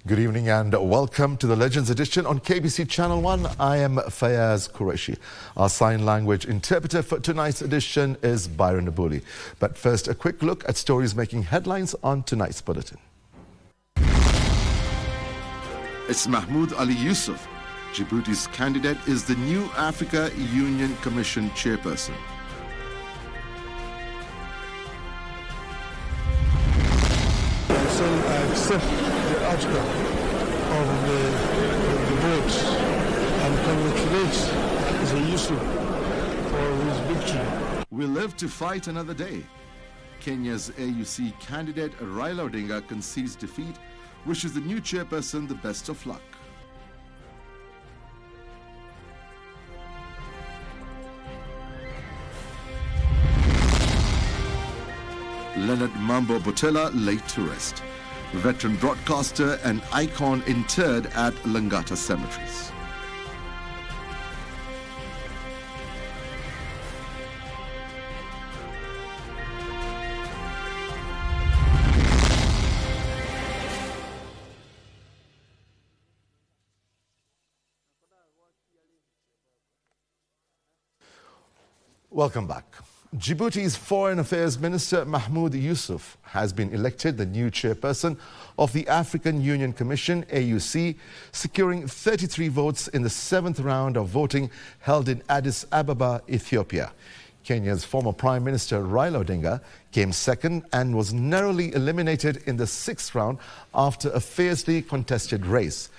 Good evening and welcome to the Legends edition on KBC Channel 1. I am Fayyaz Qureshi. Our sign language interpreter for tonight's edition is Byron Abuli. But first, a quick look at stories making headlines on tonight's bulletin. It's Mahmoud Ali Yusuf. Djibouti's candidate is the new Africa Union Commission chairperson. So I accept the outcome of the votes and congratulate Mr. Yusuf for his victory. We live to fight another day. Kenya's AUC candidate Raila Odinga concedes defeat, wishes the new chairperson the best of luck. Leonard Mbotela laid to rest. Veteran broadcaster and icon interred at Langata cemeteries. Welcome back. Djibouti's Foreign Affairs Minister Mahmoud Yusuf has been elected the new chairperson of the African Union Commission, AUC, securing 33 votes in the 7th round of voting held in Addis Ababa, Ethiopia. Kenya's former Prime Minister Raila Odinga came second and was narrowly eliminated in the 6th round after a fiercely contested race.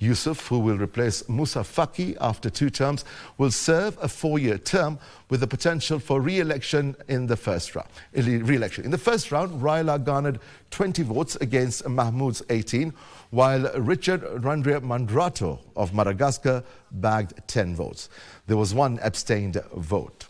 Yusuf, who will replace Musa Faki after 2 terms, will serve a 4-year term with the potential for re-election in the first round. In the first round, Raila garnered 20 votes against Mahmoud's 18, while Richard Mandrato of Madagascar bagged 10 votes. There was 1 abstained vote.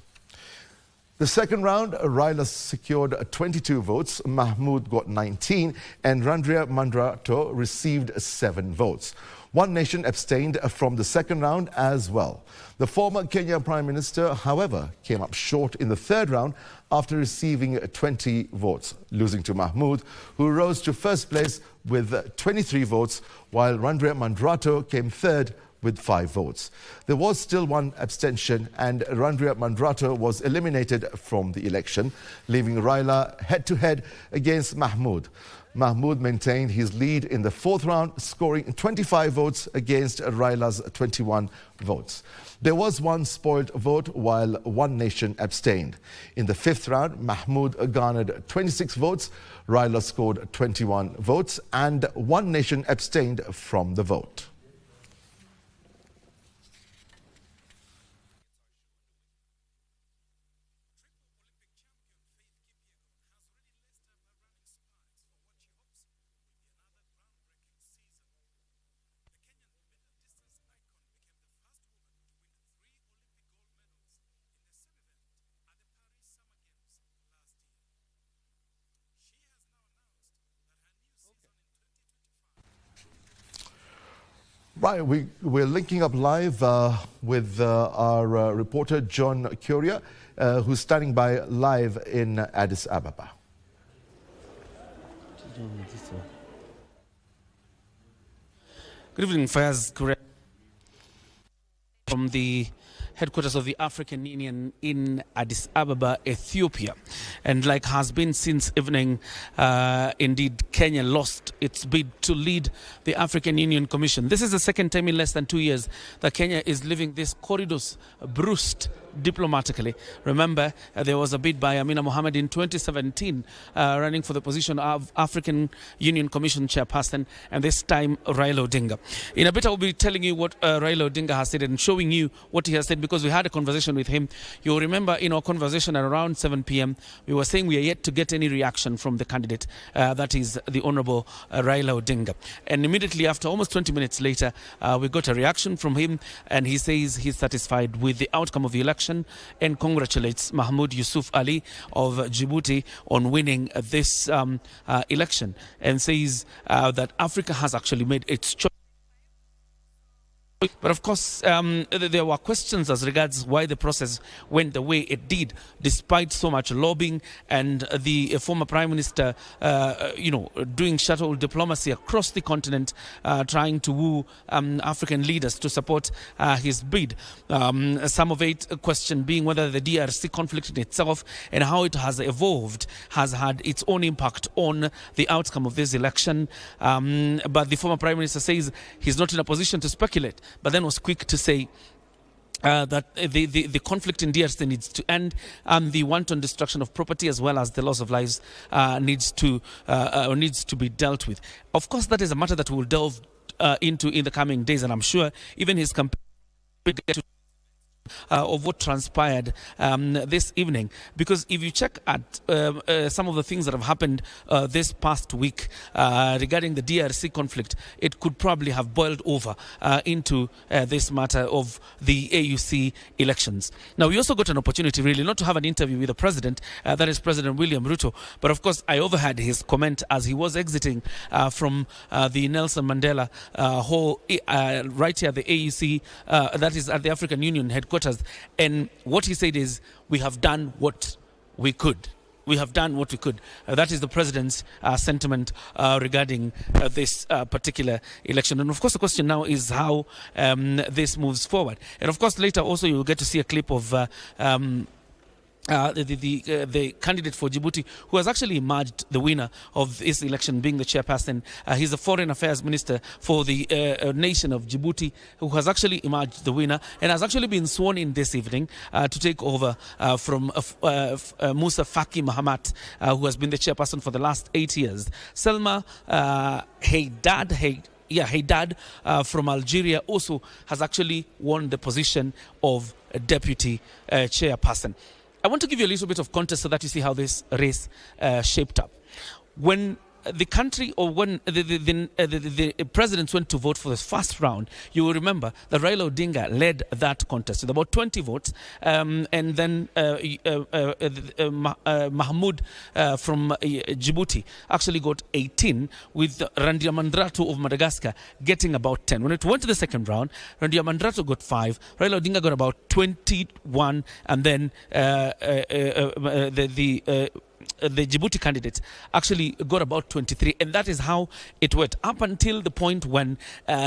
The second round, Raila secured 22 votes, Mahmoud got 19, and Randria Mandrato received 7 votes. One nation abstained from the second round as well. The former Kenyan Prime Minister, however, came up short in the 3rd round after receiving 20 votes, losing to Mahmoud, who rose to first place with 23 votes, while Randria Mandrato came 3rd with 5 votes. There was still 1 abstention, and Randria Mandrato was eliminated from the election, leaving Raila head-to-head against Mahmoud. Mahmoud maintained his lead in the 4th round, scoring 25 votes against Raila's 21 votes. There was 1 spoiled vote, while 1 nation abstained. In the 5th round, Mahmoud garnered 26 votes, Raila scored 21 votes, and 1 nation abstained from the vote. Right, we're linking up live with our reporter John Curia, who's standing by live in Addis Ababa. Good evening, Fayyaz from the headquarters of the African Union in Addis Ababa, Ethiopia. And like has been since evening, indeed, Kenya lost its bid to lead the African Union Commission. This is the second time in less than 2 years that Kenya is leaving this corridors bruised diplomatically. Remember, there was a bid by Amina Mohamed in 2017 running for the position of African Union Commission chairperson, and this time Raila Odinga. In a bit, I will be telling you what Raila Odinga has said and showing you what he has said, because we had a conversation with him. You'll remember in our conversation at around 7 p.m., we were saying we are yet to get any reaction from the candidate, that is the Honorable Raila Odinga. And immediately after, almost 20 minutes later, we got a reaction from him, and he says he's satisfied with the outcome of the election and congratulates Mahmoud Yusuf Ali of Djibouti on winning this election, and says that Africa has actually made its choice. But of course, there were questions as regards why the process went the way it did, despite so much lobbying and the former Prime Minister, doing shuttle diplomacy across the continent, trying to woo African leaders to support his bid. Some of it, a question being whether the DRC conflict in itself and how it has evolved has had its own impact on the outcome of this election. But the former Prime Minister says he's not in a position to speculate, but then was quick to say that the conflict in DRC needs to end, and the wanton destruction of property as well as the loss of lives needs to be dealt with. Of course, that is a matter that we'll delve into in the coming days, and I'm sure even his campaign will get to of what transpired this evening, because if you check at some of the things that have happened this past week regarding the DRC conflict, it could probably have boiled over into this matter of the AUC elections. Now, we also got an opportunity really not to have an interview with the president, that is President William Ruto, but of course I overheard his comment as he was exiting from the Nelson Mandela Hall right here at the AUC, that is at the African Union headquarters. And what he said is, we have done what we could. We have done what we could. That is the president's sentiment regarding this particular election. And of course, the question now is how this moves forward. And of course, later also you'll get to see a clip of the candidate for Djibouti, who has actually emerged the winner of this election, being the chairperson. He's the Foreign Affairs Minister for the nation of Djibouti, who has actually emerged the winner and has actually been sworn in this evening to take over from Musa Faki Mahamat, who has been the chairperson for the last 8 years. Selma Haydad from Algeria also has actually won the position of deputy chairperson. I want to give you a little bit of context so that you see how this race shaped up. When the country, or when the presidents went to vote for the first round, you will remember that Raila Odinga led that contest with about 20 votes, and then Mahmoud from Djibouti actually got 18, with Randiamandrato of Madagascar getting about 10. When it went to the second round, Randiamandrato got 5, Raila Odinga got about 21, and then the Djibouti candidate actually got about 23, and that is how it went up until the point when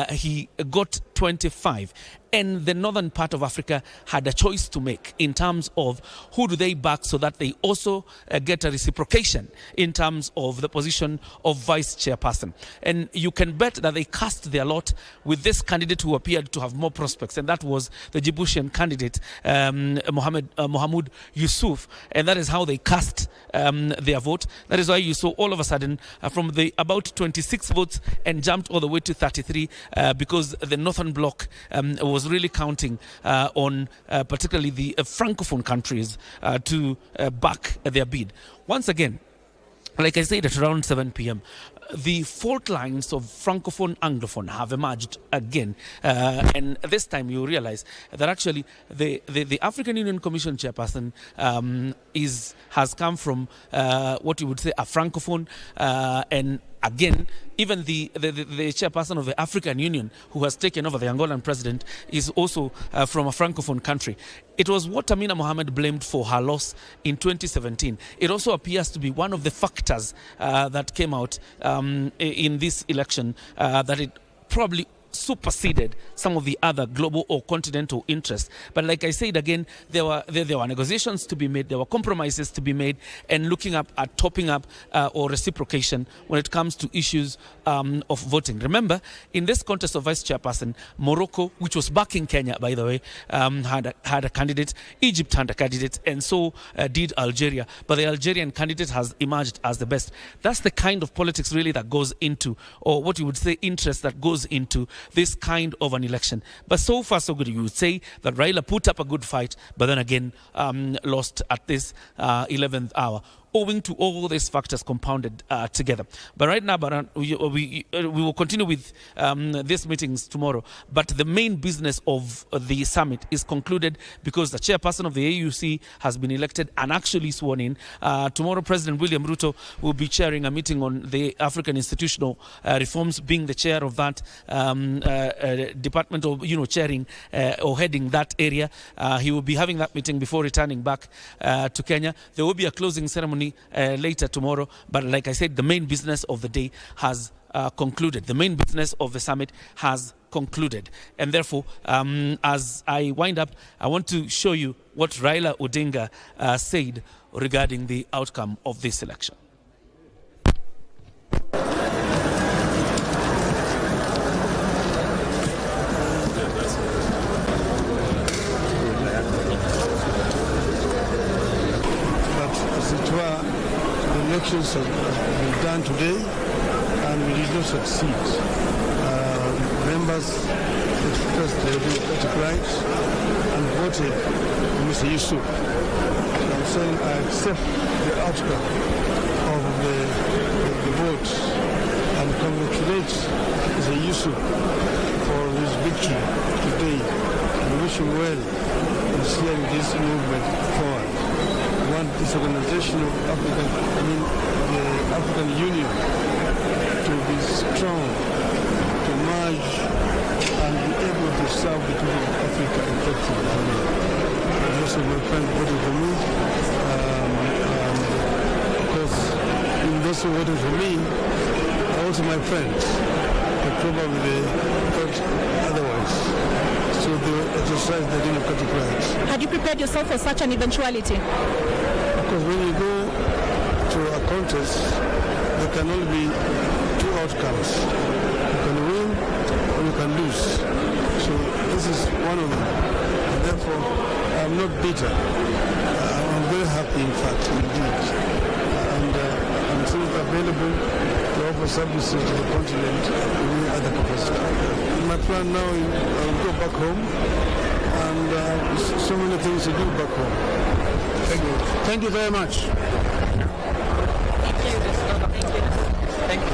he got 25. And the northern part of Africa had a choice to make in terms of who do they back, so that they also get a reciprocation in terms of the position of vice chairperson. And you can bet that they cast their lot with this candidate who appeared to have more prospects, and that was the Djiboutian candidate, Mohamed Yusuf. And that is how they cast their vote. That is why you saw all of a sudden from the about 26 votes and jumped all the way to 33, because the northern bloc was really counting on particularly the francophone countries to back their bid. Once again, like I said, at around 7 p.m., the fault lines of francophone anglophone have emerged again, and this time you realize that actually the African Union Commission chairperson has come from what you would say a francophone, and again, even the chairperson of the African Union, who has taken over the Angolan president, is also from a francophone country. It was what Amina Mohamed blamed for her loss in 2017. It also appears to be one of the factors that came out in this election, that it probably superseded some of the other global or continental interests. But like I said again, there were negotiations to be made, there were compromises to be made, and looking up at topping up or reciprocation when it comes to issues of voting. Remember, in this contest of vice chairperson, Morocco, which was backing Kenya, by the way, had a candidate. Egypt had a candidate, and so did Algeria. But the Algerian candidate has emerged as the best. That's the kind of politics really that goes into, or what you would say interest that goes into this kind of an election. But so far so good. You would say that Raila put up a good fight, but then again lost at this 11th hour. owing to all these factors compounded together. But right now, Baran, we will continue with these meetings tomorrow. But the main business of the summit is concluded because the chairperson of the AUC has been elected and actually sworn in. Tomorrow, President William Ruto will be chairing a meeting on the African institutional reforms, being the chair of that department, or chairing or heading that area. He will be having that meeting before returning back to Kenya. There will be a closing ceremony later tomorrow, but like I said, the main business of the day has concluded. The main business of the summit has concluded. And therefore, as I wind up, I want to show you what Raila Odinga said regarding the outcome of this election. Elections have been done today and we did not succeed. Members expressed their democratic rights and voted for Mr. Yusuf. So I'm saying I accept the outcome of the vote and congratulate Mr. Yusuf for his victory today and wish him well in steering this movement forward. This organization of the African Union to be strong, to merge and be able to serve the people of Africa effectively. Most of my friends voted for me, of course, in those who voted for me, also my friends, but probably thought otherwise. So they exercise their democratic rights. Had you prepared yourself for such an eventuality? Because when you go to a contest, there can only be two outcomes. You can win or you can lose. So this is one of them. And therefore, I'm not bitter. I'm very happy, in fact, indeed. And I'm still available to offer services to the continent in any other capacity. My plan now is I'll go back home, and so many things to do back home. Thank you. Thank you very much. Thank you.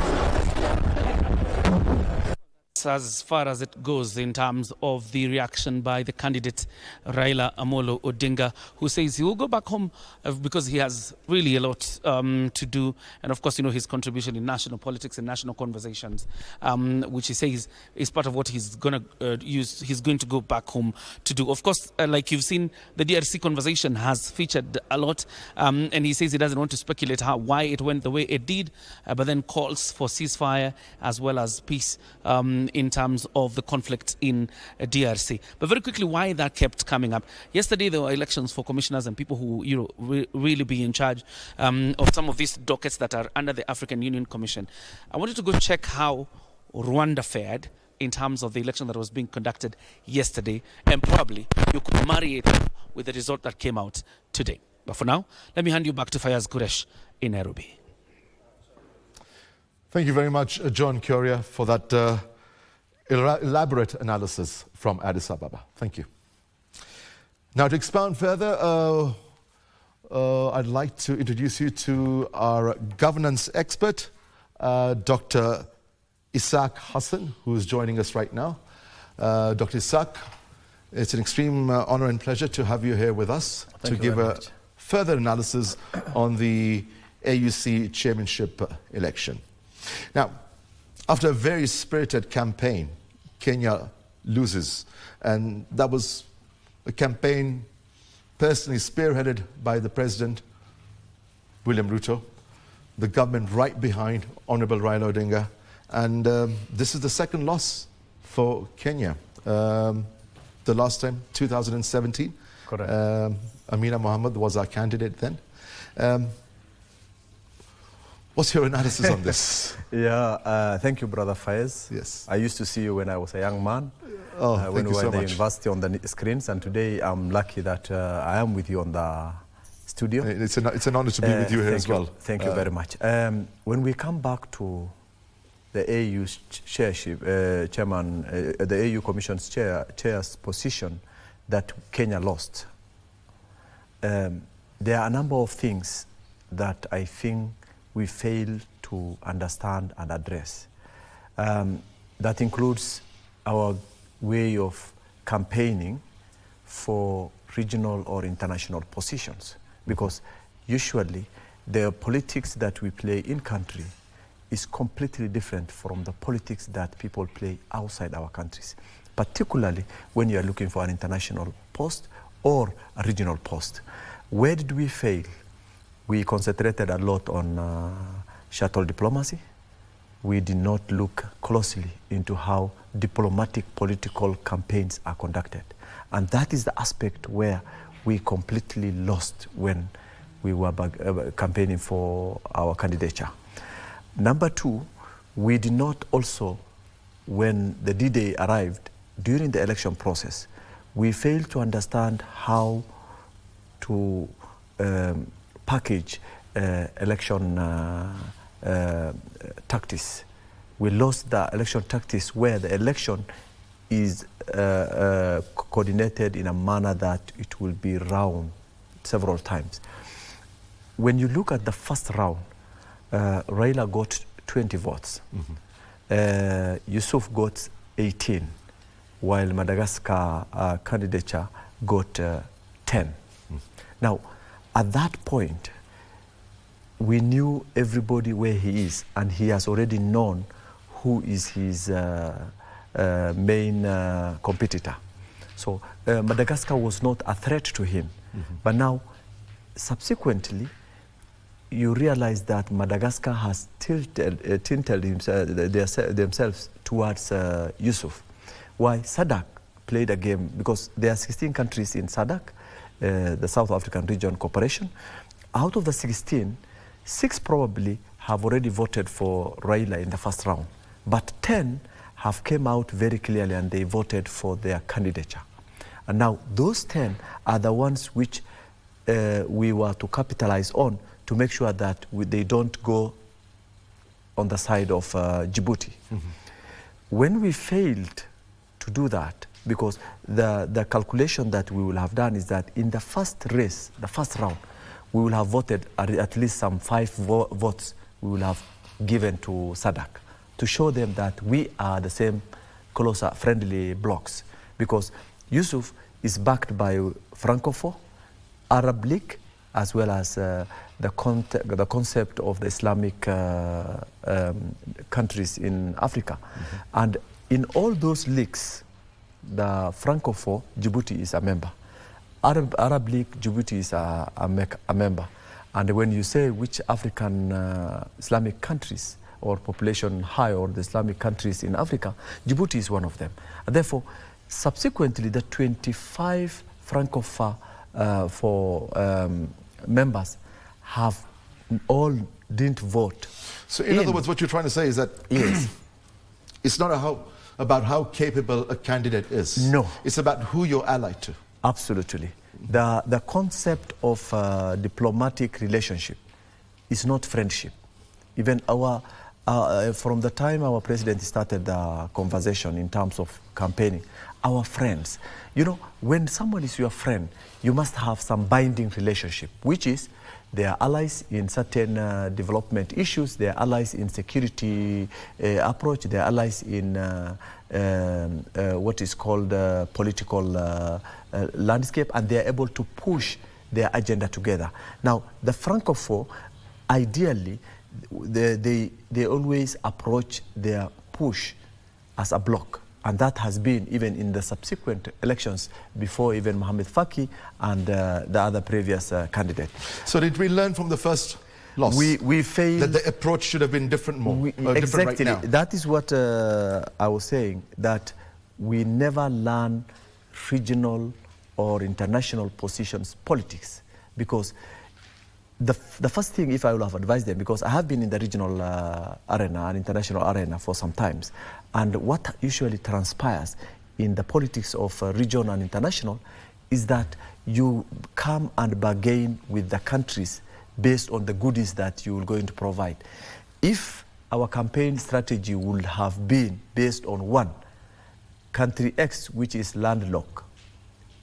As far as it goes in terms of the reaction by the candidate Raila Amolo Odinga, who says he will go back home because he has really a lot to do, and of course, his contribution in national politics and national conversations, which he says is part of what he's going to use. He's going to go back home to do. Of course, like you've seen, the DRC conversation has featured a lot, and he says he doesn't want to speculate why it went the way it did, but then calls for ceasefire as well as peace in terms of the conflict in DRC. But very quickly, why that kept coming up. Yesterday, there were elections for commissioners and people who really be in charge of some of these dockets that are under the African Union Commission. I wanted to go check how Rwanda fared in terms of the election that was being conducted yesterday, and probably you could marry it with the result that came out today. But for now, let me hand you back to Fayyaz Qureshi in Nairobi. Thank you very much, John Curia, for that elaborate analysis from Addis Ababa. Thank you. Now, to expound further, I'd like to introduce you to our governance expert, Dr. Isaac Hassan, who is joining us right now. Dr. Isaac, it's an extreme honor and pleasure to have you here with us to give a further analysis on the AUC chairmanship election. Now, after a very spirited campaign, Kenya loses. And that was a campaign personally spearheaded by the President, William Ruto, the government right behind Honorable Raila Odinga. And this is the second loss for Kenya. The last time, 2017. Correct. Amina Mohammed was our candidate then. What's your analysis on this? Thank you, Brother Fayyaz. Yes. I used to see you when I was a young man, thank when we you were so at the much. university on the screens, and today I'm lucky that I am with you on the studio. It's an honor to be with you here as well. Thank you very much. When we come back to the AU's chairship, chairman, the AU Commission's chair's position that Kenya lost, there are a number of things that I think we fail to understand and address. That includes our way of campaigning for regional or international positions, because usually the politics that we play in country is completely different from the politics that people play outside our countries, particularly when you are looking for an international post or a regional post. Where did we fail? We concentrated a lot on shuttle diplomacy. We did not look closely into how diplomatic political campaigns are conducted. And that is the aspect where we completely lost when we were campaigning for our candidature. Number two, we did not also, when the D-Day arrived, during the election process, we failed to understand how to package election tactics. We lost the election tactics where the election is coordinated in a manner that it will be round several times. When you look at the first round, Raila got 20 votes. Yusuf got 18, while Madagascar candidature got 10. Now, at that point, we knew everybody where he is, and he has already known who is his main competitor. So Madagascar was not a threat to him. But now, subsequently, you realize that Madagascar has tilted themselves towards Yusuf. Why? SADC played a game, because there are 16 countries in SADC, the South African Region Cooperation. Out of the 16, 6 probably have already voted for Raila in the first round, but 10 have come out very clearly and they voted for their candidature. And now those 10 are the ones which we were to capitalize on to make sure that they don't go on the side of Djibouti. When we failed to do that, because the calculation that we will have done is that in the first race, the first round, we will have voted at least some 5 votes we will have given to SADC to show them that we are the same closer friendly blocs, because Yusuf is backed by Francophone, Arab League, as well as the concept of the Islamic countries in Africa. And in all those leagues, the Francophone, Djibouti is a member. Arab League, Djibouti is a member. And when you say which African Islamic countries or population high or the Islamic countries in Africa, Djibouti is one of them. And therefore, subsequently, the 25 Francophone members have all didn't vote. So in other words, what you're trying to say is that yes, it's not about how capable a candidate is. No. It's about who you're allied to. Absolutely. The concept of diplomatic relationship is not friendship. Even from the time our president started the conversation in terms of campaigning, our friends, you know, when someone is your friend, you must have some binding relationship, which is they are allies in certain development issues, they are allies in security approach, they are allies in what is called political landscape, and they are able to push their agenda together. Now, the Francophone, ideally, they always approach their push as a bloc. And that has been even in the subsequent elections before even Mohamed Faki and the other previous candidate. So did we learn from the first loss? We failed. That the approach should have been different Exactly. different right now. That is what I was saying, that we never learn regional or international positions politics, because the first thing, if I will have advised them, because I have been in the regional arena and international arena for some times, and what usually transpires in the politics of regional and international is that you come and bargain with the countries based on the goodies that you are going to provide. If our campaign strategy would have been based on one, country X, which is landlocked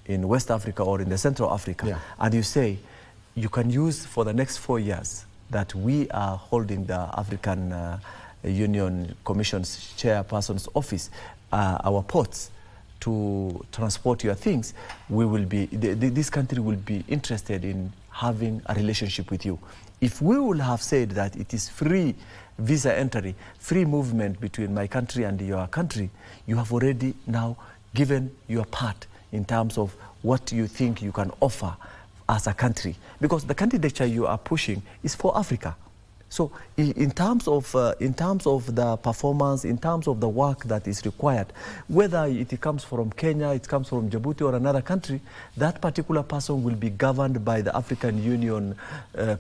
in West Africa or in the Central Africa, and you say, you can use for the next 4 years that we are holding the African Union Commission's chairperson's office, our ports, to transport your things. We will be, this country will be interested in having a relationship with you. If we will have said that it is free visa entry, free movement between my country and your country, you have already now given your part in terms of what you think you can offer as a country. Because the candidature you are pushing is for Africa. So in terms of the performance, in terms of the work that is required, whether it comes from Kenya, it comes from Djibouti or another country, that particular person will be governed by the African Union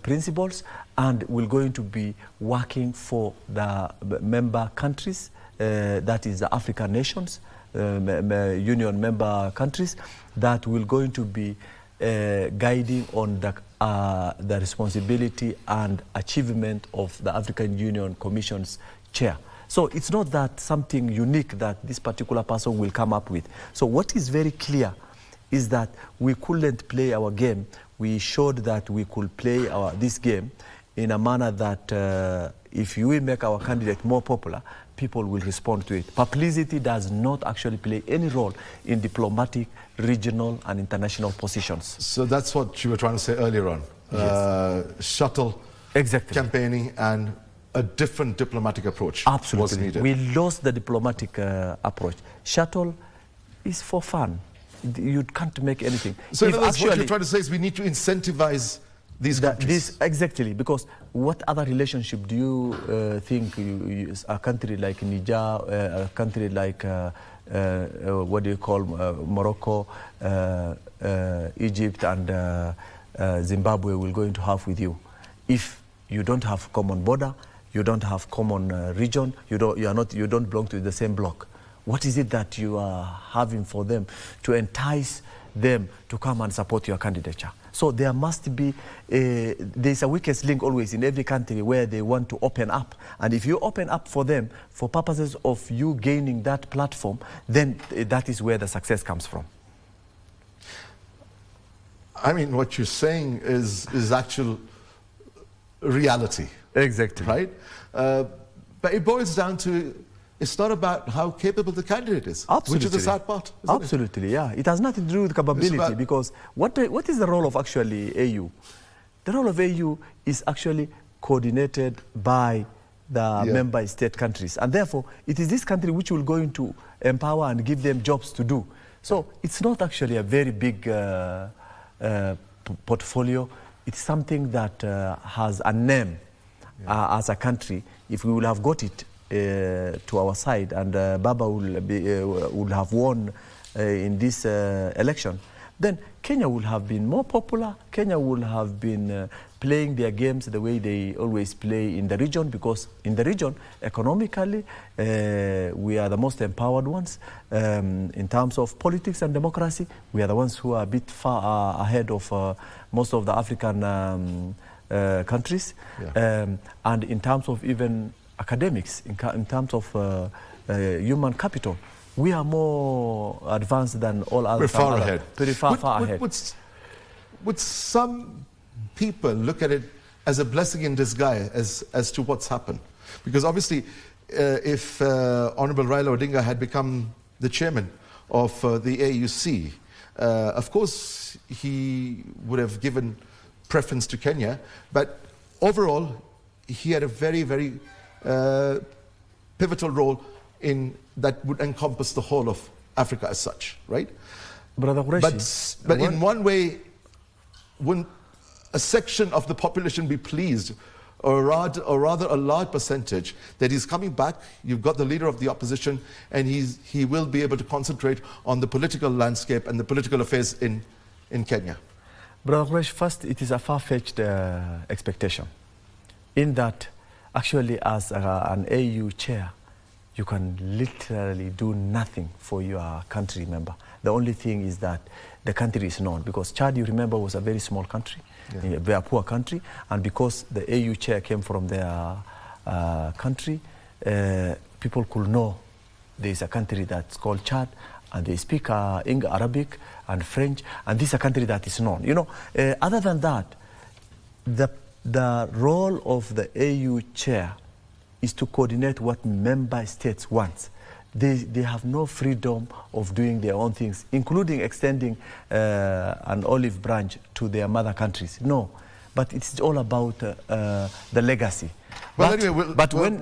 principles and will going to be working for the member countries, that is the African nations, Union member countries, that will going to be guiding on the responsibility and achievement of the African Union Commission's chair. So it's not that something unique that this particular person will come up with. So what is very clear is that we couldn't play our game. We showed that we could play this game in a manner that if we make our candidate more popular, people will respond to it. Publicity does not actually play any role in diplomatic, regional, and international positions. So that's what you were trying to say earlier on. Yes. Shuttle campaigning and a different diplomatic approach was needed. We lost the diplomatic approach. Shuttle is for fun. You can't make anything. So in other words, what you're trying to say is we need to incentivize these countries. Exactly, because what other relationship do you think a country like Niger, a country like what do you call Morocco, Egypt and Zimbabwe will going to have with you? If you don't have common border, you don't have common region, you don't belong to the same bloc. What is it that you are having for them to entice them to come and support your candidature? So there must be, there's a weakest link always in every country where they want to open up. And if you open up for them for purposes of you gaining that platform, then that is where the success comes from. I mean, what you're saying is actual reality. Exactly. Right? But it boils down to, it's not about how capable the candidate is, Absolutely. which is the sad part. Absolutely, yeah. It has nothing to do with capability, because what is the role of actually AU? The role of AU is actually coordinated by the member state countries. And therefore, it is this country which will going to empower and give them jobs to do. So it's not actually a very big portfolio. It's something that has a name as a country. If we will have got it to our side, and Baba will have won in this election, then Kenya will have been more popular. Kenya will have been playing their games the way they always play in the region, because in the region, economically, we are the most empowered ones. In terms of politics and democracy, we are the ones who are a bit far ahead of most of the African countries. And in terms of even academics, in terms of human capital, we are more advanced than all others. We're far ahead. Pretty far ahead. Would some people look at it as a blessing in disguise as to what's happened? Because obviously, if Honorable Raila Odinga had become the chairman of the AUC, of course, he would have given preference to Kenya. But overall, he had a very, very pivotal role in that would encompass the whole of Africa as such, right? Brother Qureshi, but in one way, wouldn't a section of the population be pleased, or rather a large percentage, that he's coming back? You've got the leader of the opposition, and he will be able to concentrate on the political landscape and the political affairs in Kenya. Brother Qureshi, first, it is a far-fetched expectation, in that actually as an AU chair, you can literally do nothing for your country member. The only thing is that the country is known, because Chad, you remember, was a very small country, a very poor country, and because the AU chair came from their country, people could know there is a country that's called Chad, and they speak Arabic and French, and this is a country that is known. You know, other than that, the role of the AU chair is to coordinate what member states want. They have no freedom of doing their own things, including extending an olive branch to their mother countries. No, but it's all about the legacy. Well,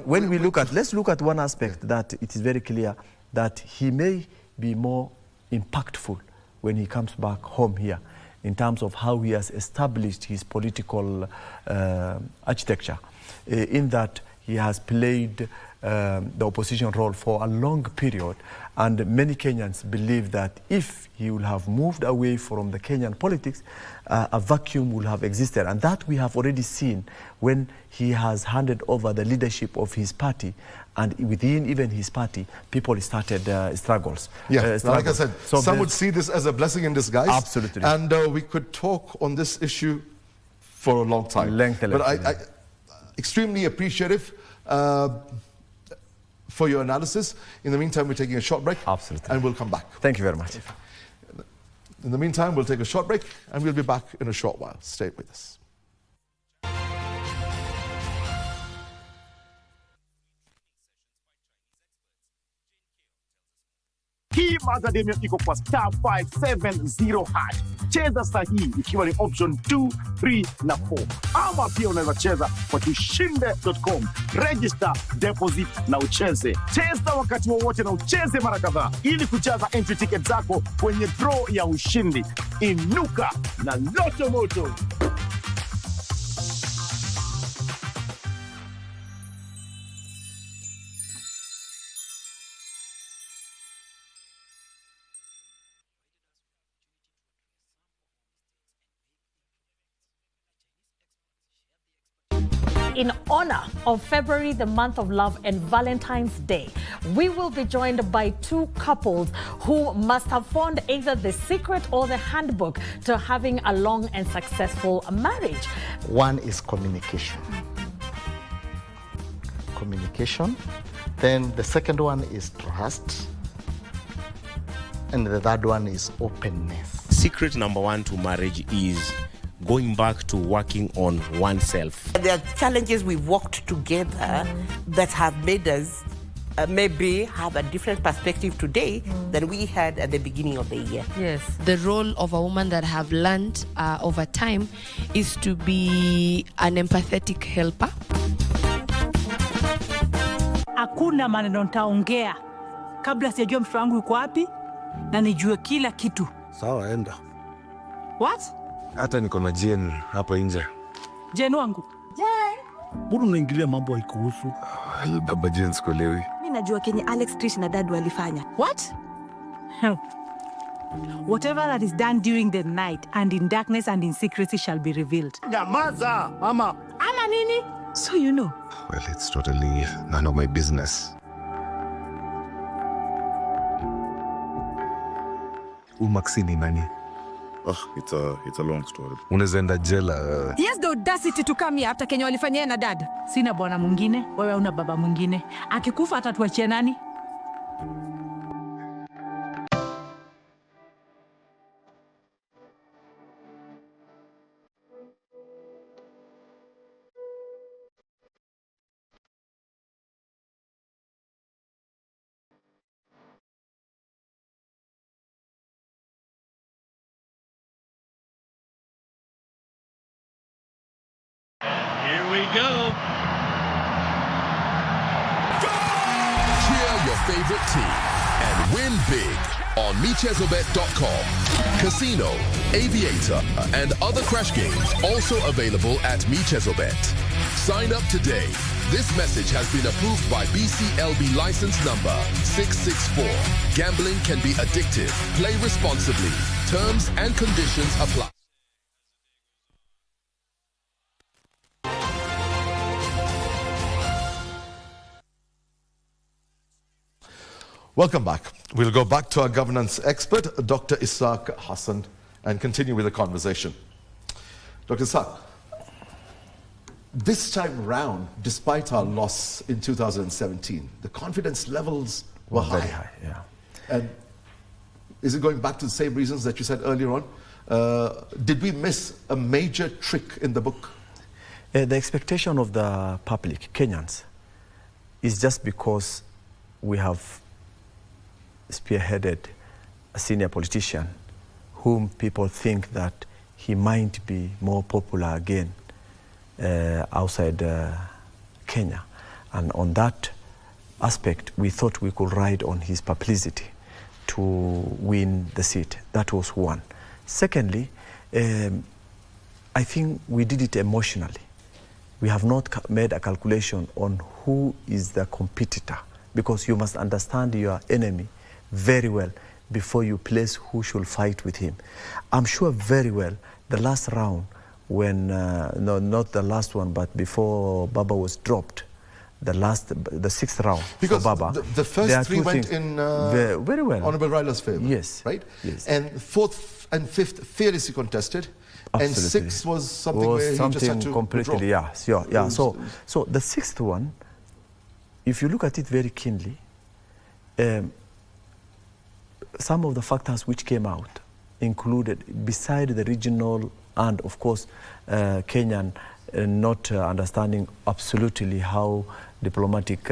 When we look at, let's look at one aspect that it is very clear that he may be more impactful when he comes back home here in terms of how he has established his political architecture, in that he has played the opposition role for a long period, and many Kenyans believe that if he will have moved away from the Kenyan politics, a vacuum will have existed, and that we have already seen when he has handed over the leadership of his party, and within even his party, people started struggles. Yeah, like I said, so some would see this as a blessing in disguise. Absolutely. And we could talk on this issue for a long time. But I extremely appreciative for your analysis. In the meantime, we're taking a short break. Absolutely. And we'll come back. Thank you very much. In the meantime, we'll take a short break and we'll be back in a short while. Stay with us. Hii Macadamia iko kwa star 570 hash. Cheza sahihi ikiwa ni option 2, 3 na 4. Ama pia unaweza cheza kwa tushinde.com. Register, deposit na ucheze. Cheza wakati wowote na ucheze mara kadhaa ili kujaza entry ticket zako kwenye draw ya ushindi. Inuka na Loto Moto. In honor of February, the month of love, and Valentine's Day, we will be joined by two couples who must have found either the secret or the handbook to having a long and successful marriage. One is communication. Communication. Then the second one is trust. And the third one is openness. Secret number one to marriage is going back to working on oneself. There are challenges we've worked together that have made us maybe have a different perspective today than we had at the beginning of the year. Yes. The role of a woman that have learned over time is to be an empathetic helper. Hakuna maneno nitaongea kabla sijajua mtoto wangu yuko wapi na nijue kila kitu. Sawa, enda. What? Hata niko na Jen hapa nje. Jen wangu? Jen? Mbona unaingilia mambo haikuhusu? Baba Jen sikuelewi. Mimi najua kenye Alex, Trish na Dad walifanya. What? Whatever that is done during the night and in darkness and in secrecy shall be revealed. Nyamaza, mama. Ama nini? So you know. Well, it's totally none of my business. Maxini nani? It's a long story. Unaweza enda jela. He has the audacity to come here after Kenya walifanyia na Dad. Sina bwana mwingine, wewe una baba mwingine. Akikufa atatuachia nani? Here we go. Cheer your favorite team and win big on michezobet.com. Casino, aviator, and other crash games also available at Michezobet. Sign up today. This message has been approved by BCLB license number 664. Gambling can be addictive. Play responsibly. Terms and conditions apply. Welcome back. We'll go back to our governance expert, Dr. Ishaq Hassan, and continue with the conversation. Dr. Ishaq, this time round, despite our loss in 2017, the confidence levels were high. Very high, yeah. And is it going back to the same reasons that you said earlier on? Did we miss a major trick in the book? The expectation of the public, Kenyans, is just because we have spearheaded a senior politician whom people think that he might be more popular again outside Kenya. And on that aspect, we thought we could ride on his publicity to win the seat. That was one. Secondly, I think we did it emotionally. We have not made a calculation on who is the competitor, because you must understand your enemy very well before you place who should fight with him. I'm sure very well the last round when, no, not the last one, but before Baba was dropped, the sixth round because for Baba. The first three went in very well. Honorable Raila's favor. Yes. Right? Yes. And fourth and fifth fearlessly contested. Absolutely. And sixth was something where he just had to completely, withdraw. yeah. So the sixth one, if you look at it very keenly, some of the factors which came out included, beside the regional and of course Kenyan not understanding absolutely how diplomatic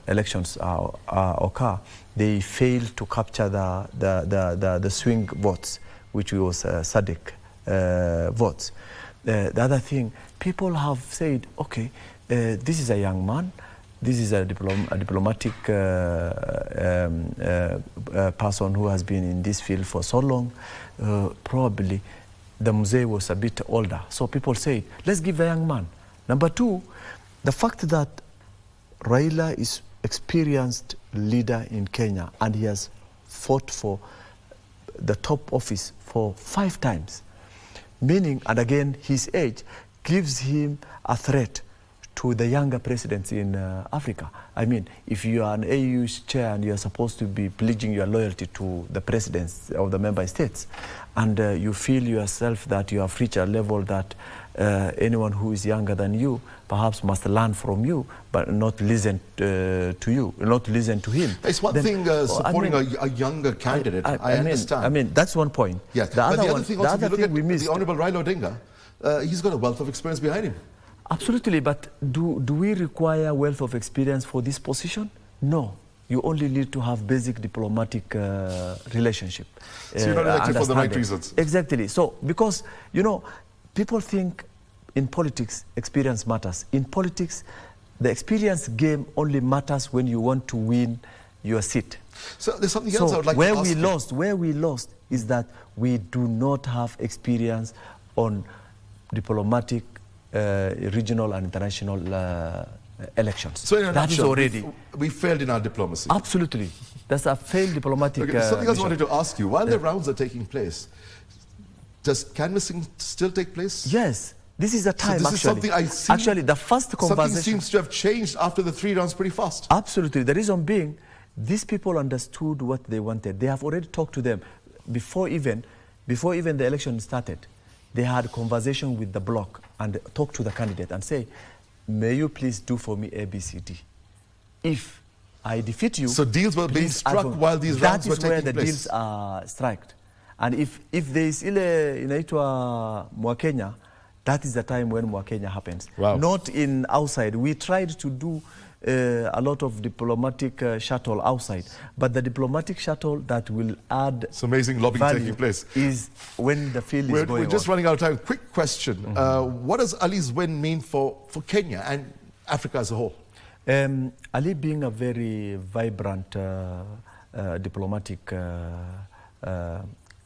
elections occur, they failed to capture the swing votes, which was SADC votes. The other thing, people have said, okay, this is a young man, this is a diplomatic person who has been in this field for so long. Probably the Mzee was a bit older. So people say, let's give the young man. Number two, the fact that Raila is experienced leader in Kenya and he has fought for the top office for 5 times, meaning, and again, his age gives him a threat to the younger presidents in Africa. I mean, if you are an AU chair and you are supposed to be pledging your loyalty to the presidents of the member states, and you feel yourself that you have reached a level that anyone who is younger than you perhaps must learn from you, but not listen to you, not listen to him. It's one thing supporting a younger candidate. I understand. I mean, that's one point. Yes. The other thing also, if you look at we missed, the Honorable Raila Odinga, he's got a wealth of experience behind him. Absolutely, but do we require wealth of experience for this position? No. You only need to have basic diplomatic relationship. So you're not elected for the right reasons. Exactly. So, because, you know, people think in politics, experience matters. In politics, the experience game only matters when you want to win your seat. So there's something else I would like to ask you. Where we lost is that we do not have experience on diplomatic, regional and international elections. So in a that nutshell, is already... we failed in our diplomacy. Absolutely. That's a failed diplomatic okay, something else I mission. wanted to ask you. While the rounds are taking place, does canvassing still take place? Yes. This is a time, so this actually. Is something I see, actually, the first conversation... Something seems to have changed after the 3 rounds pretty fast. Absolutely. The reason being, these people understood what they wanted. They have already talked to them. Before even the election started, they had a conversation with the bloc and talked to the candidate and say, may you please do for me A, B, C, D. If I defeat you... So deals were being struck while these rounds were taking place? That is where the deals are struck. And if there is ile inaitwa Mwakenya, that is the time when Mwakenya happens. Wow. Not in outside. We tried to do a lot of diplomatic shuttle outside, but the diplomatic shuttle that will add it's amazing lobbying taking place is when the field is going We're just on. running out of time. Quick question. What does Ali's win mean for Kenya and Africa as a whole? Ali being a very vibrant diplomatic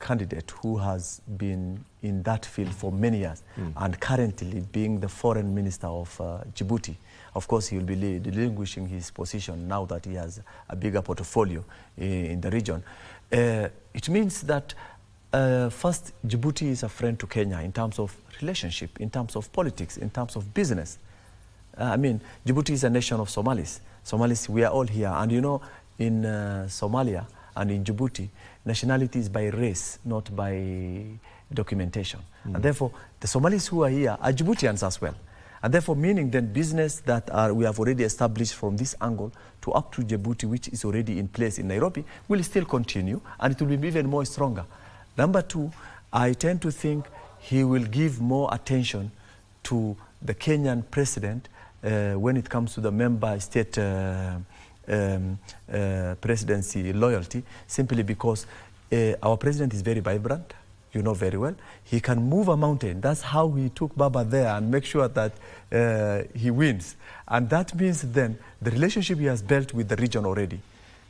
candidate who has been in that field for many years and currently being the foreign minister of Djibouti. Of course, he will be relinquishing his position now that he has a bigger portfolio in the region. It means that first, Djibouti is a friend to Kenya in terms of relationship, in terms of politics, in terms of business. I mean, Djibouti is a nation of Somalis. Somalis, we are all here. And you know, in Somalia and in Djibouti, nationality is by race, not by documentation. And therefore, the Somalis who are here are Djiboutians as well. And therefore, meaning then business that we have already established from this angle to up to Djibouti, which is already in place in Nairobi, will still continue, and it will be even more stronger. Number two, I tend to think he will give more attention to the Kenyan president when it comes to the member state presidency loyalty, simply because our president is very vibrant, you know very well. He can move a mountain. That's how he took Baba there and make sure that he wins. And that means then the relationship he has built with the region already,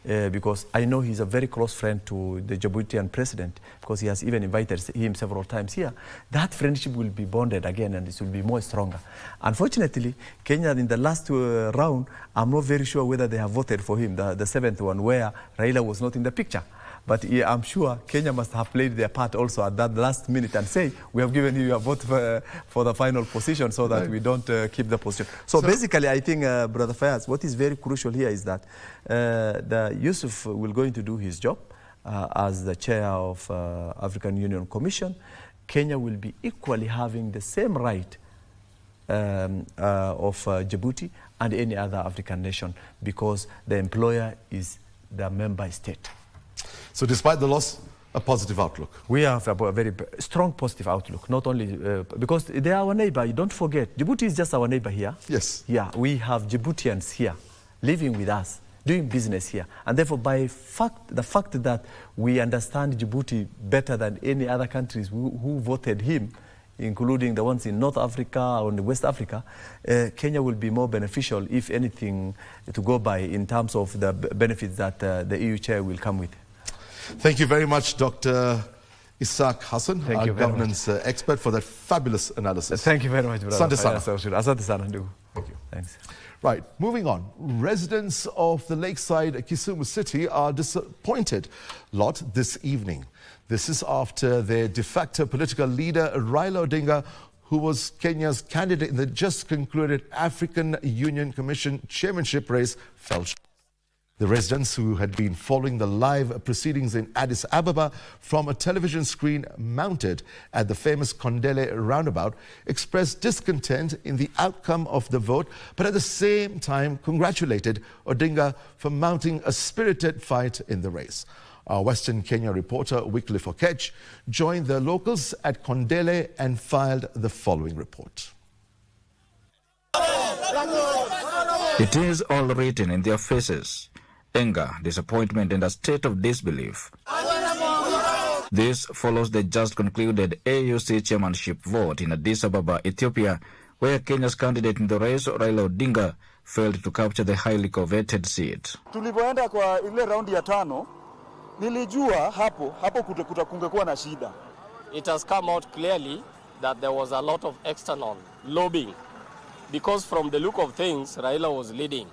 because I know he's a very close friend to the Djiboutian president, because he has even invited him several times here. That friendship will be bonded again, and it will be more stronger. Unfortunately, Kenya in the last round, I'm not very sure whether they have voted for him, the seventh one, where Raila was not in the picture. But yeah, I'm sure Kenya must have played their part also at that last minute and say, we have given you a vote for the final position so that we don't keep the position. So basically, I think, Brother Fayyaz, what is very crucial here is that the Yusuf will going to do his job as the chair of African Union Commission. Kenya will be equally having the same right of Djibouti and any other African nation, because the employer is the member state. So despite the loss, a positive outlook. We have a very strong positive outlook, not only because they are our neighbor. You don't forget, Djibouti is just our neighbor here. Yes. Yeah, we have Djiboutians here living with us, doing business here. And therefore, by the fact that we understand Djibouti better than any other countries who voted him, including the ones in North Africa or in West Africa, Kenya will be more beneficial, if anything, to go by in terms of the benefits that the EU chair will come with. Thank you very much, Dr. Isaac Hassan, our governance expert, for that fabulous analysis. Thank you very much, brother. Asante sana. Asante sana, ndugu. Thank you. Thanks. Right, moving on. Residents of the lakeside Kisumu city are disappointed lot this evening. This is after their de facto political leader, Raila Odinga, who was Kenya's candidate in the just concluded African Union Commission chairmanship race, fell short. The residents, who had been following the live proceedings in Addis Ababa from a television screen mounted at the famous Kondele roundabout, expressed discontent in the outcome of the vote, but at the same time congratulated Odinga for mounting a spirited fight in the race. Our Western Kenya reporter, Wycliffe Okech, joined the locals at Kondele and filed the following report. It is all written in their faces. Anger, disappointment, and a state of disbelief. This follows the just concluded AUC chairmanship vote in Addis Ababa, Ethiopia, where Kenya's candidate in the race, Raila Odinga, failed to capture the highly coveted seat. Tulipoenda kwa ile raundi ya tano, nilijua hapo kungekuwa na shida. It has come out clearly that there was a lot of external lobbying, because from the look of things, Raila was leading.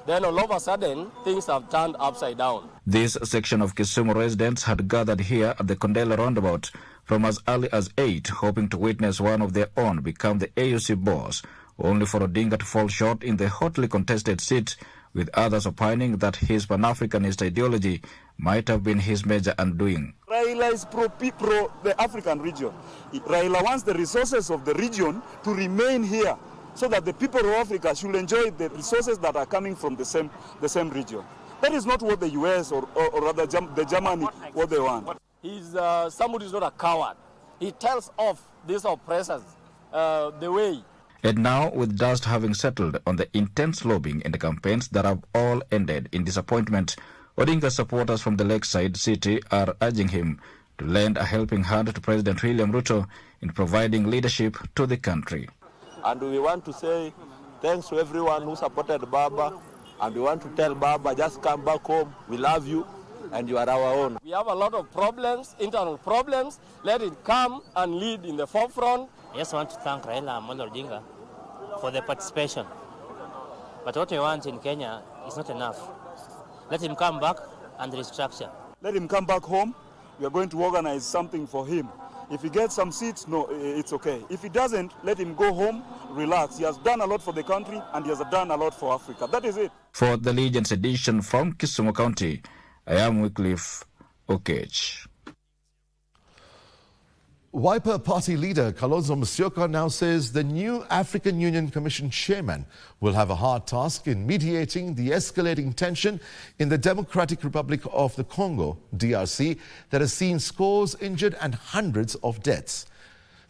Then all of a sudden, things have turned upside down. This section of Kisumu residents had gathered here at the Kondele roundabout from as early as 8, hoping to witness one of their own become the AUC boss, only for Odinga to fall short in the hotly contested seat, with others opining that his Pan-Africanist ideology might have been his major undoing. Raila is pro the African region. Raila wants the resources of the region to remain here, so that the people of Africa should enjoy the resources that are coming from the same region. That is not what the US or rather the Germany, what they want. He's somebody who's not a coward. He tells off these oppressors the way. And now, with dust having settled on the intense lobbying and the campaigns that have all ended in disappointment, Odinga's supporters from the lakeside city are urging him to lend a helping hand to President William Ruto in providing leadership to the country. And we want to say thanks to everyone who supported Baba. And we want to tell Baba, just come back home. We love you and you are our own. We have a lot of problems, internal problems. Let him come and lead in the forefront. I just want to thank Raila Amolo Odinga for the participation. But what we want in Kenya is not enough. Let him come back and restructure. Let him come back home. We are going to organize something for him. If he gets some seats, no, it's okay. If he doesn't, let him go home, relax. He has done a lot for the country and he has done a lot for Africa. That is it. For the Legends edition from Kisumu County, I am Wycliffe Okech. Wiper Party leader Kalonzo Musyoka now says the new African Union Commission chairman will have a hard task in mediating the escalating tension in the Democratic Republic of the Congo, DRC, that has seen scores injured and hundreds of deaths.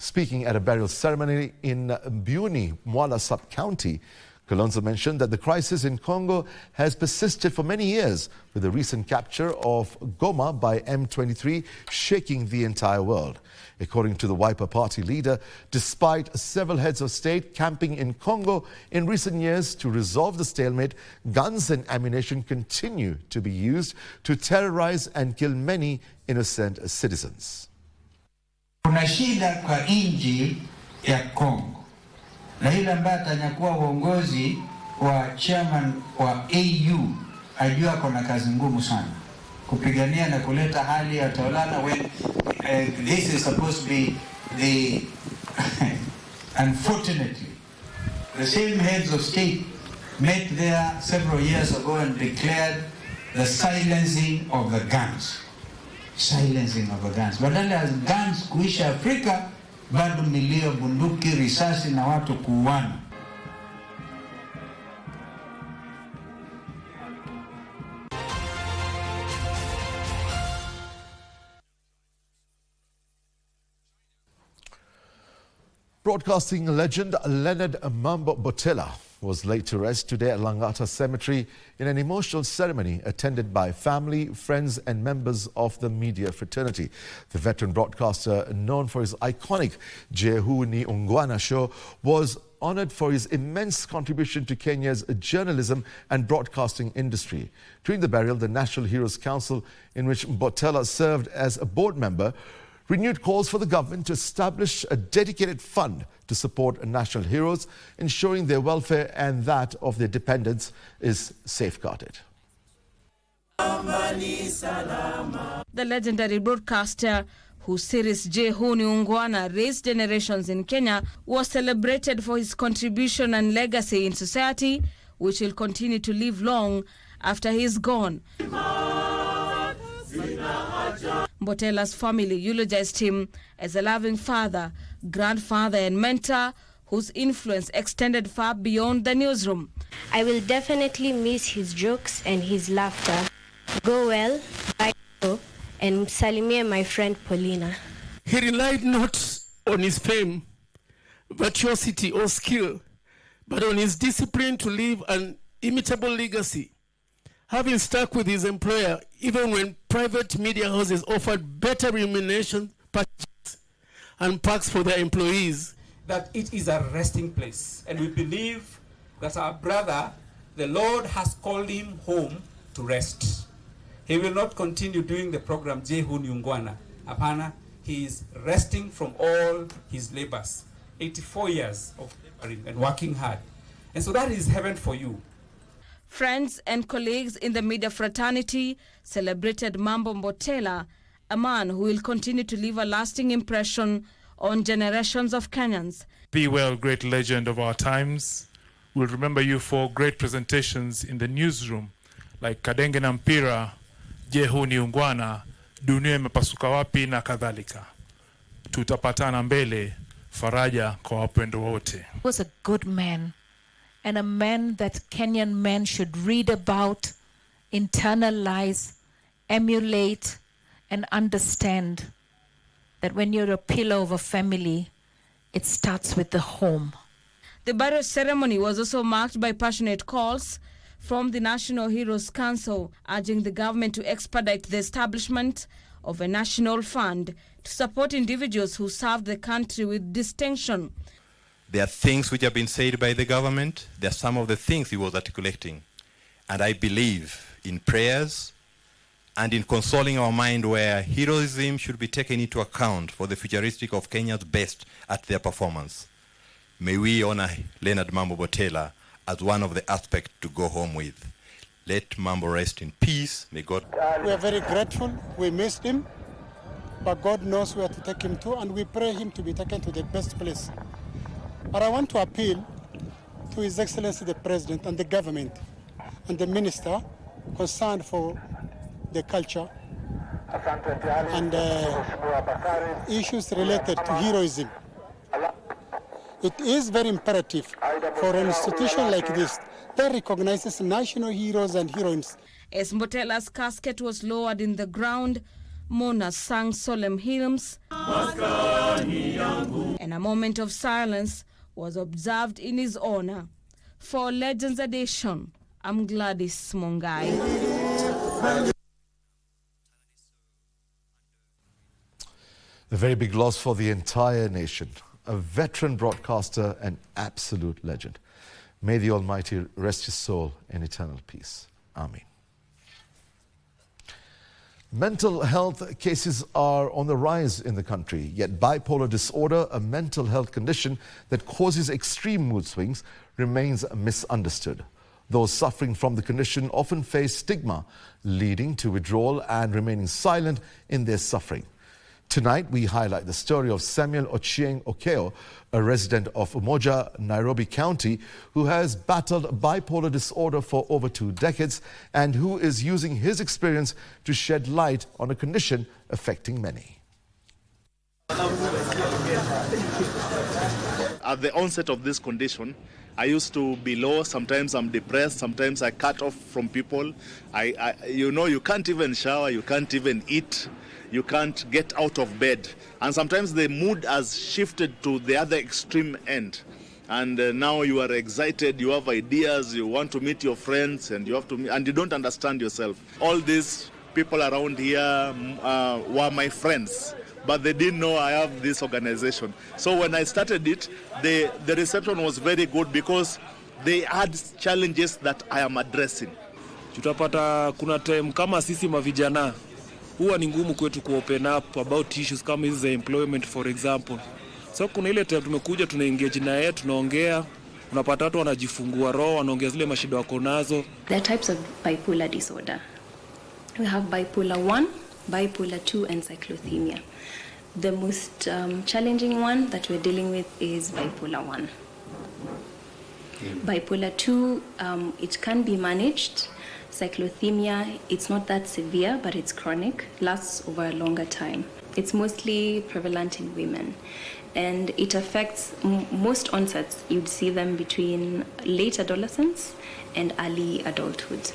Speaking at a burial ceremony in Mbuni, Mwala sub-county, Kalonzo mentioned that the crisis in Congo has persisted for many years, with the recent capture of Goma by M23 shaking the entire world. According to the Wiper Party leader, despite several heads of state camping in Congo in recent years to resolve the stalemate, guns and ammunition continue to be used to terrorize and kill many innocent citizens. Kuna shida kwa nchi ya Kongo, na yule ambaye atanyakua uongozi wa chairman wa AU ajua kuna kazi ngumu sana kupigania na kuleta hali ya utawala when this is supposed to be the unfortunately the same heads of state met there several years ago and declared the silencing of the guns. Silencing of the guns. Badala ya guns kuisha Afrika, bado milio bunduki, risasi na watu kuuana. Broadcasting legend Leonard Mbotela was laid to rest today at Langata Cemetery in an emotional ceremony attended by family, friends and members of the media fraternity. The veteran broadcaster, known for his iconic Jehu Ni Ungwana show, was honored for his immense contribution to Kenya's journalism and broadcasting industry. During the burial, the National Heroes Council, in which Mbotela served as a board member, renewed calls for the government to establish a dedicated fund to support national heroes, ensuring their welfare and that of their dependents is safeguarded. The legendary broadcaster, whose series Jehu Ni Ungwana raised generations in Kenya, was celebrated for his contribution and legacy in society, which will continue to live long after he is gone. Mbotela's family eulogized him as a loving father, grandfather and mentor whose influence extended far beyond the newsroom. I will definitely miss his jokes and his laughter. Go well, bye, and salimia my friend Paulina. He relied not on his fame, virtuosity or skill, but on his discipline to leave an immutable legacy. Having stuck with his employer even when private media houses offered better remuneration packages and perks for their employees. That it is a resting place, and we believe that our brother, the Lord has called him home to rest. He will not continue doing the program Jehu Ni Ungwana. Apana, he is resting from all his labors. 84 years of laboring and working hard. And so that is heaven for you. Friends and colleagues in the media fraternity celebrated Mambo Mbotela, a man who will continue to leave a lasting impression on generations of Kenyans. Be well, great legend of our times. We'll remember you for great presentations in the newsroom, like Kadenge na Mpira, Jehu Ni Ungwana, Dunia Imepasuka Wapi na kadhalika. Tutapatana mbele, faraja kwa wapendo wote. He was a good man, and a man that Kenyan men should read about, internalize, emulate, and understand that when you're a pillar of a family, it starts with the home. The burial ceremony was also marked by passionate calls from the National Heroes Council, urging the government to expedite the establishment of a national fund to support individuals who served the country with distinction. There are things which have been said by the government. There are some of the things he was articulating. And I believe in prayers and in consoling our mind where heroism should be taken into account for the futuristic of Kenya's best at their performance. May we honor Leonard Mambo Mbotela as one of the aspects to go home with. Let Mambo rest in peace. May God... We are very grateful. We missed him, but God knows where to take him to, and we pray him to be taken to the best place. But I want to appeal to His Excellency the President and the government and the minister concerned for the culture and issues related to heroism. It is very imperative for an institution like this that recognizes national heroes and heroines. As Mbotela's casket was lowered in the ground, mourners sang solemn hymns, and a moment of silence was observed in his honor. For Legends Edition, I'm Gladys Mongai. A very big loss for the entire nation. A veteran broadcaster, an absolute legend. May the Almighty rest his soul in eternal peace. Amen. Mental health cases are on the rise in the country, yet bipolar disorder, a mental health condition that causes extreme mood swings, remains misunderstood. Those suffering from the condition often face stigma, leading to withdrawal and remaining silent in their suffering. Tonight, we highlight the story of Samuel Ochieng Okeo, a resident of Umoja, Nairobi County, who has battled bipolar disorder for over 2 decades and who is using his experience to shed light on a condition affecting many. At the onset of this condition, I used to be low. Sometimes I'm depressed. Sometimes I cut off from people. You can't even shower. You can't even eat. You can't get out of bed. And sometimes the mood has shifted to the other extreme end. And now you are excited, you have ideas, you want to meet your friends, and you don't understand yourself. All these people around here were my friends, but they didn't know I have this organization. So when I started it, the reception was very good because they had challenges that I am addressing. Tutapata kuna time kama sisi mavijana huwa ni ngumu kwetu ku open up about issues kama hizi za employment for example. So kuna ile time tumekuja tuna engage na yeye tunaongea, unapata watu wanajifungua roho, wanaongea zile mashida wako nazo. There are types of bipolar disorder. We have bipolar 1, bipolar 2 and cyclothymia. The most challenging one that we're dealing with is bipolar 1. Bipolar 2, it can be managed. Cyclothymia, it's not that severe, but it's chronic, lasts over a longer time. It's mostly prevalent in women, and it affects most onsets. You'd see them between late adolescence and early adulthood.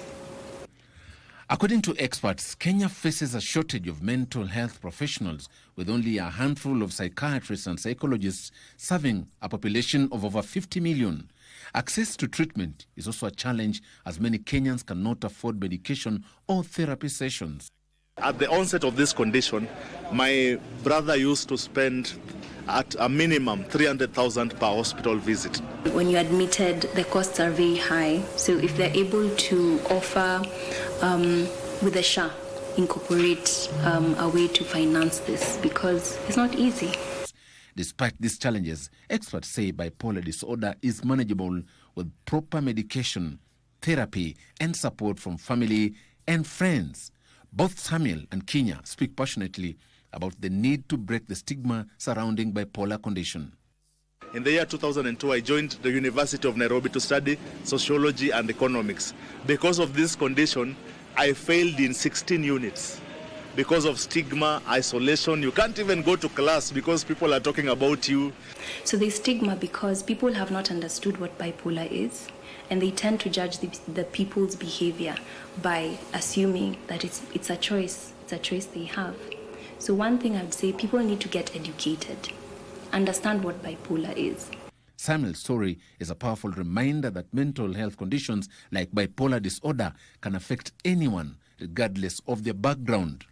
According to experts, Kenya faces a shortage of mental health professionals, with only a handful of psychiatrists and psychologists serving a population of over 50 million. Access to treatment is also a challenge, as many Kenyans cannot afford medication or therapy sessions. At the onset of this condition, my brother used to spend at a minimum 300,000 per hospital visit. When you're admitted, the costs are very high. So if they're able to offer with the SHA, incorporate a way to finance this, because it's not easy. Despite these challenges, experts say bipolar disorder is manageable with proper medication, therapy, and support from family and friends. Both Samuel and Kenya speak passionately about the need to break the stigma surrounding bipolar condition. In the year 2002, I joined the University of Nairobi to study sociology and economics. Because of this condition, I failed in 16 units. Because of stigma, isolation, you can't even go to class because people are talking about you. So there's stigma because people have not understood what bipolar is, and they tend to judge the people's behavior by assuming that it's a choice they have. So one thing I would say, people need to get educated, understand what bipolar is. Samuel's story is a powerful reminder that mental health conditions like bipolar disorder can affect anyone, regardless of their background.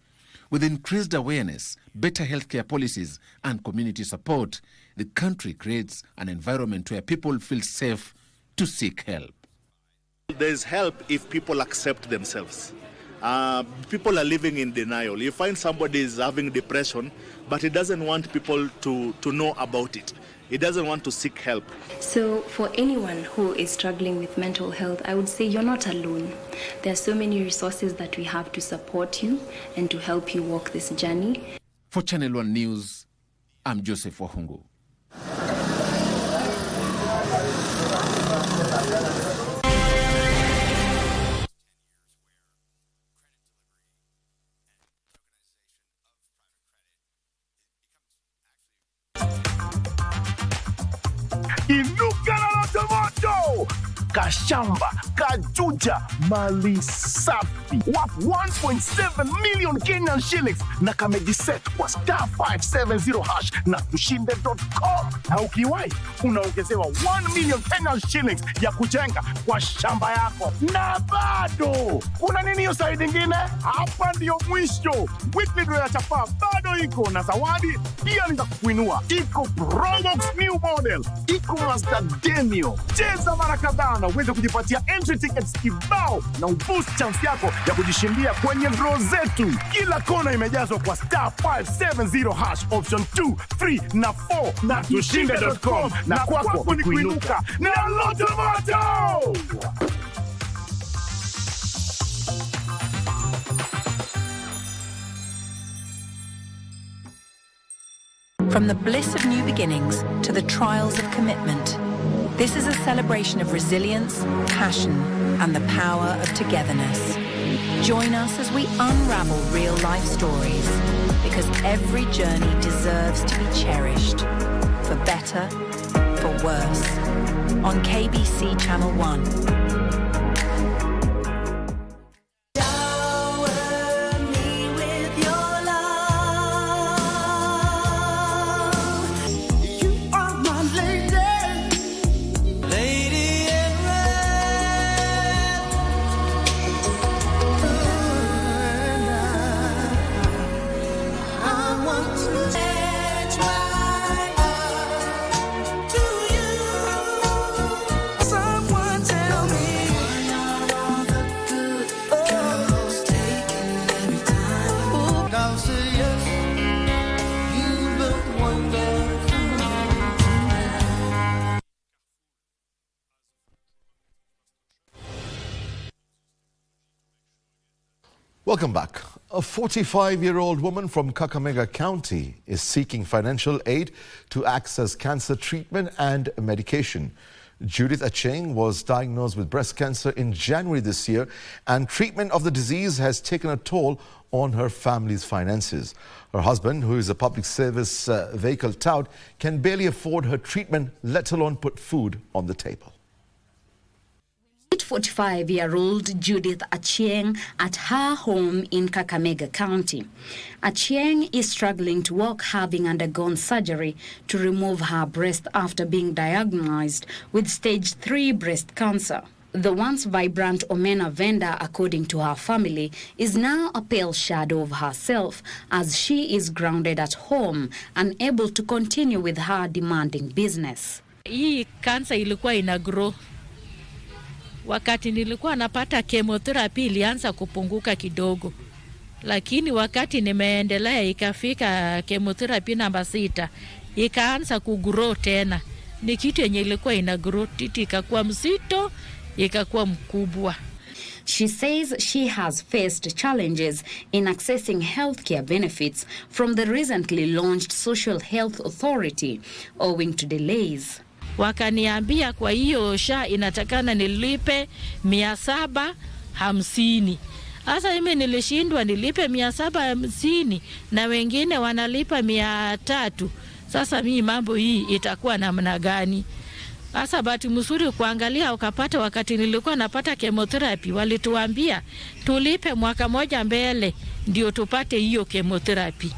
With increased awareness, better healthcare policies, and community support, the country creates an environment where people feel safe to seek help. There's help if people accept themselves. People are living in denial. You find somebody is having depression, but he doesn't want people to know about it. He doesn't want to seek help. So for anyone who is struggling with mental health, I would say you're not alone. There are so many resources that we have to support you and to help you walk this journey. For Channel One News, I'm Joseph Wahungu. Inuka na moto moto! kashamba, kajuja, mali safi. Worth 1.7 million Kenyan shillings na kamejiset kwa *570# na tushinde.com. Na ukiwai, unaongezewa 1 million Kenyan shillings ya kujenga kwa shamba yako. Na bado, kuna nini hiyo side ingine? Hapa ndio mwisho. Weekly draw ya chapa bado iko na zawadi pia ni za kukuinua. Iko Probox new model, iko Master Demio. Cheza mara kadhaa na uweze kujipatia entry tickets kibao na uboost chance yako ya kujishindia kwenye draw zetu. Kila kona imejazwa kwa *570# option 2, 3 na 4 na tushinde.com na kwako ni kuinuka na Lotto Moto. From the bliss of new beginnings to the trials of commitment, this is a celebration of resilience, passion, and the power of togetherness. Join us as we unravel real-life stories, because every journey deserves to be cherished, for better, for worse, on KBC Channel 1. Welcome back. A 45-year-old woman from Kakamega County is seeking financial aid to access cancer treatment and medication. Judith Acheng was diagnosed with breast cancer in January this year, and treatment of the disease has taken a toll on her family's finances. Her husband, who is a public service vehicle tout, can barely afford her treatment, let alone put food on the table. 45-year-old Judith Acheng at her home in Kakamega County. Acheng is struggling to walk, having undergone surgery to remove her breast after being diagnosed with stage 3 breast cancer. The once vibrant omena vendor, according to her family, is now a pale shadow of herself as she is grounded at home, unable to continue with her demanding business. Hii cancer ilikuwa ina grow. Wakati nilikuwa napata chemotherapy ilianza kupunguka kidogo. Lakini wakati nimeendelea ikafika chemotherapy namba 6, ikaanza kugrow tena. Ni kitu yenye ilikuwa ina grow, titi ikakuwa mzito, ikakuwa mkubwa. She says she has faced challenges in accessing healthcare benefits from the recently launched Social Health Authority owing to delays. Wakaniambia kwa hiyo SHA inatakana nilipe 750. Asa mimi nilishindwa nilipe 750 na wengine wanalipa 300. Sasa mimi mambo hii itakuwa namna gani? Asa bahati mzuri kuangalia ukapata wakati nilikuwa napata chemotherapy walituambia tulipe mwaka moja mbele ndio tupate hiyo chemotherapy.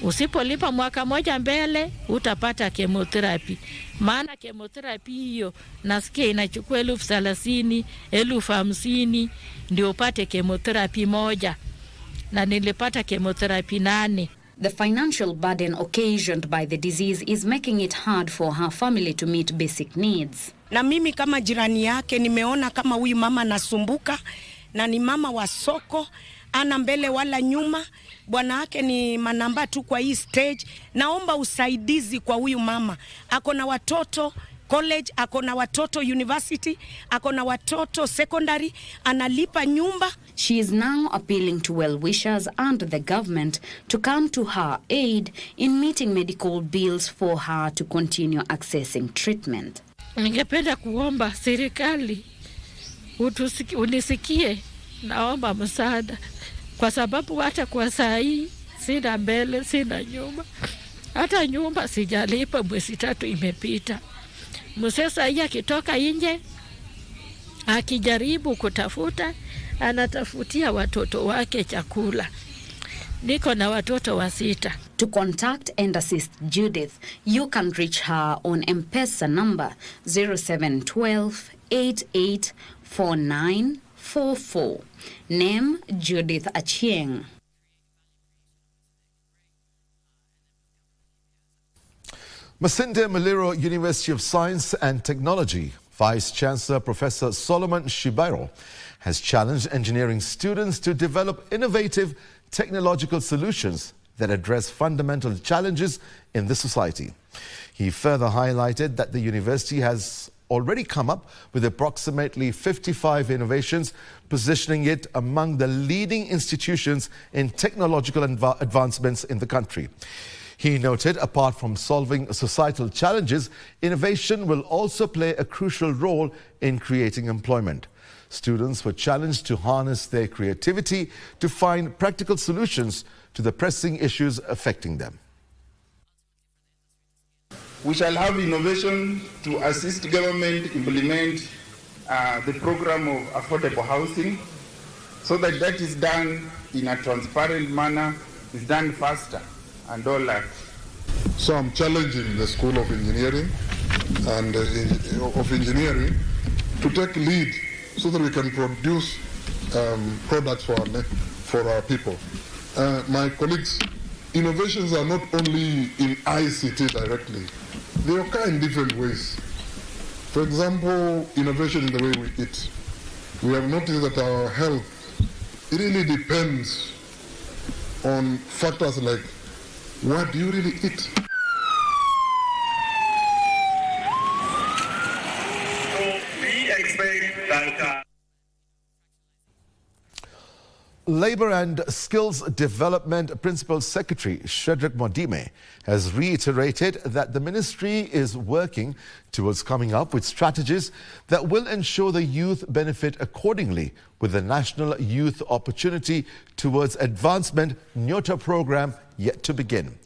Usipolipa mwaka moja mbele utapata chemotherapy. Maana chemotherapy hiyo nasikia inachukua 30,000, 50,000 ndio upate chemotherapy moja. Na nilipata chemotherapy 8. The financial burden occasioned by the disease is making it hard for her family to meet basic needs. Na mimi kama jirani yake nimeona kama huyu mama nasumbuka, na ni mama wa soko, ana mbele wala nyuma, bwana yake ni manamba tu kwa hii stage. Naomba usaidizi kwa huyu mama. Ako na watoto college, ako na watoto university, ako na watoto secondary, analipa nyumba. She is now appealing to well-wishers and the government to come to her aid in meeting medical bills for her to continue accessing treatment. Ningependa kuomba serikali unisikie, naomba msaada kwa sababu hata kwa saa hii sina mbele sina nyuma. Hata nyumba sijalipa, mwezi 3 imepita. Msesa hii akitoka nje Akijaribu kutafuta, anatafutia watoto wake chakula. Niko na watoto wa 6. To contact and assist Judith, you can reach her on M-Pesa number 0712 884944. Name Judith Achieng. Masinde Muliro University of Science and Technology Vice-Chancellor Professor Solomon Shibairo has challenged engineering students to develop innovative technological solutions that address fundamental challenges in the society. He further highlighted that the university has already come up with approximately 55 innovations, positioning it among the leading institutions in technological advancements in the country. He noted, apart from solving societal challenges, innovation will also play a crucial role in creating employment. Students were challenged to harness their creativity to find practical solutions to the pressing issues affecting them. We shall have innovation to assist government implement the program of affordable housing, so that is done in a transparent manner, is done faster and all that. So I'm challenging the School of Engineering and to take lead so that we can produce products for our people. My colleagues, innovations are not only in ICT directly. They occur in different ways. For example, innovation in the way we eat. We have noticed that our health, it really depends on factors like, what do you really eat? So we expect that Labour and Skills Development Principal Secretary Shedrick Modime has reiterated that the ministry is working towards coming up with strategies that will ensure the youth benefit accordingly with the National Youth Opportunity Towards Advancement NYOTA program yet to begin.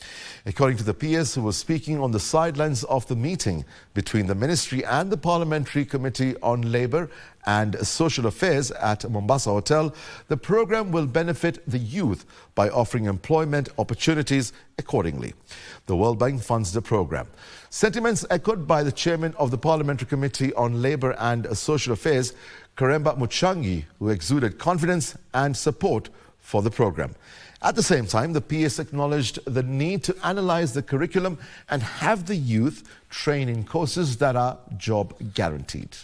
According to the PS, who was speaking on the sidelines of the meeting between the ministry and the Parliamentary Committee on Labour and Social Affairs at Mombasa Hotel, the program will benefit the youth by offering employment opportunities accordingly. The World Bank funds the program. Sentiments echoed by the chairman of the Parliamentary Committee on Labour and Social Affairs, Karemba Muchangi, who exuded confidence and support for the program. At the same time, the PS acknowledged the need to analyse the curriculum and have the youth train in courses that are job guaranteed.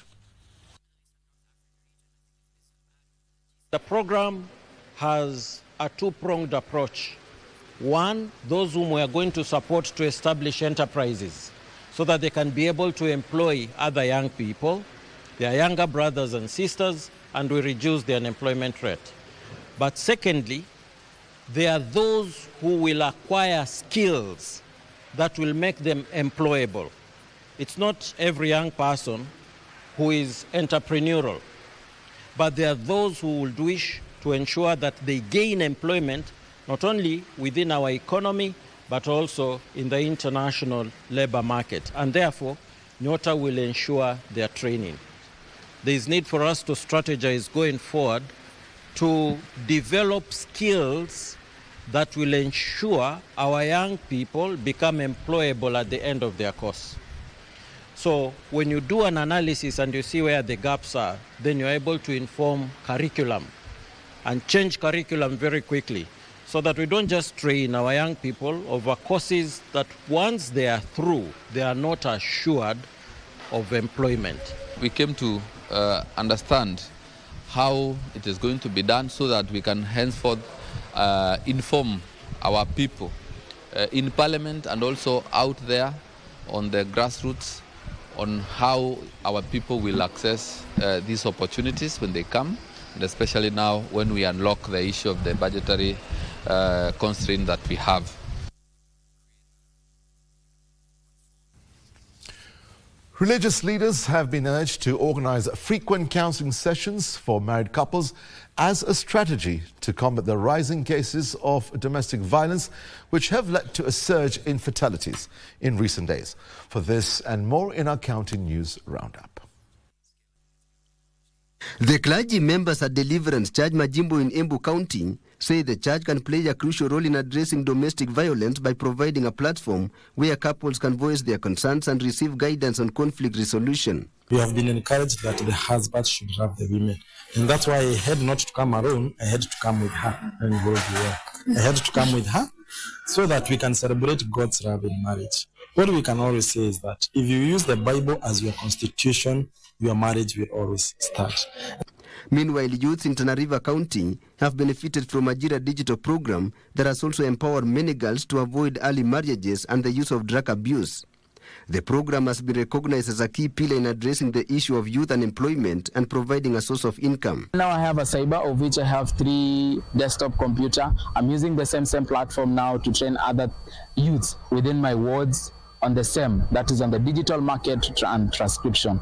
The program has a two-pronged approach. One, those whom we are going to support to establish enterprises so that they can be able to employ other young people, their younger brothers and sisters, and we reduce the unemployment rate. But secondly, there are those who will acquire skills that will make them employable. It's not every young person who is entrepreneurial, but there are those who would wish to ensure that they gain employment not only within our economy, but also in the international labor market. And therefore, NYOTA will ensure their training. There is need for us to strategize going forward to develop skills that will ensure our young people become employable at the end of their course. So when you do an analysis and you see where the gaps are, then you're able to inform curriculum and change curriculum very quickly so that we don't just train our young people over courses that once they are through, they are not assured of employment. We came to understand how it is going to be done so that we can henceforth inform our people in Parliament and also out there on the grassroots on how our people will access these opportunities when they come, and especially now when we unlock the issue of the budgetary constraint that we have. Religious leaders have been urged to organize frequent counseling sessions for married couples as a strategy to combat the rising cases of domestic violence, which have led to a surge in fatalities in recent days. For this and more in our County News Roundup. The clergy members at Deliverance Church Majimbo in Embu County say the church can play a crucial role in addressing domestic violence by providing a platform where couples can voice their concerns and receive guidance on conflict resolution. We have been encouraged that the husband should love the women. And that's why I had not to come alone, I had to come with her. And I had to come with her so that we can celebrate God's love in marriage. What we can always say is that if you use the Bible as your constitution, your marriage will always start. Meanwhile, youths in Tana River County have benefited from a Ajira digital program that has also empowered many girls to avoid early marriages and the use of drug abuse. The program has been recognized as a key pillar in addressing the issue of youth unemployment and providing a source of income. Now I have a cyber of which I have 3 desktop computer. I'm using the same platform now to train other youths within my wards on the same, that is on the digital market and transcription.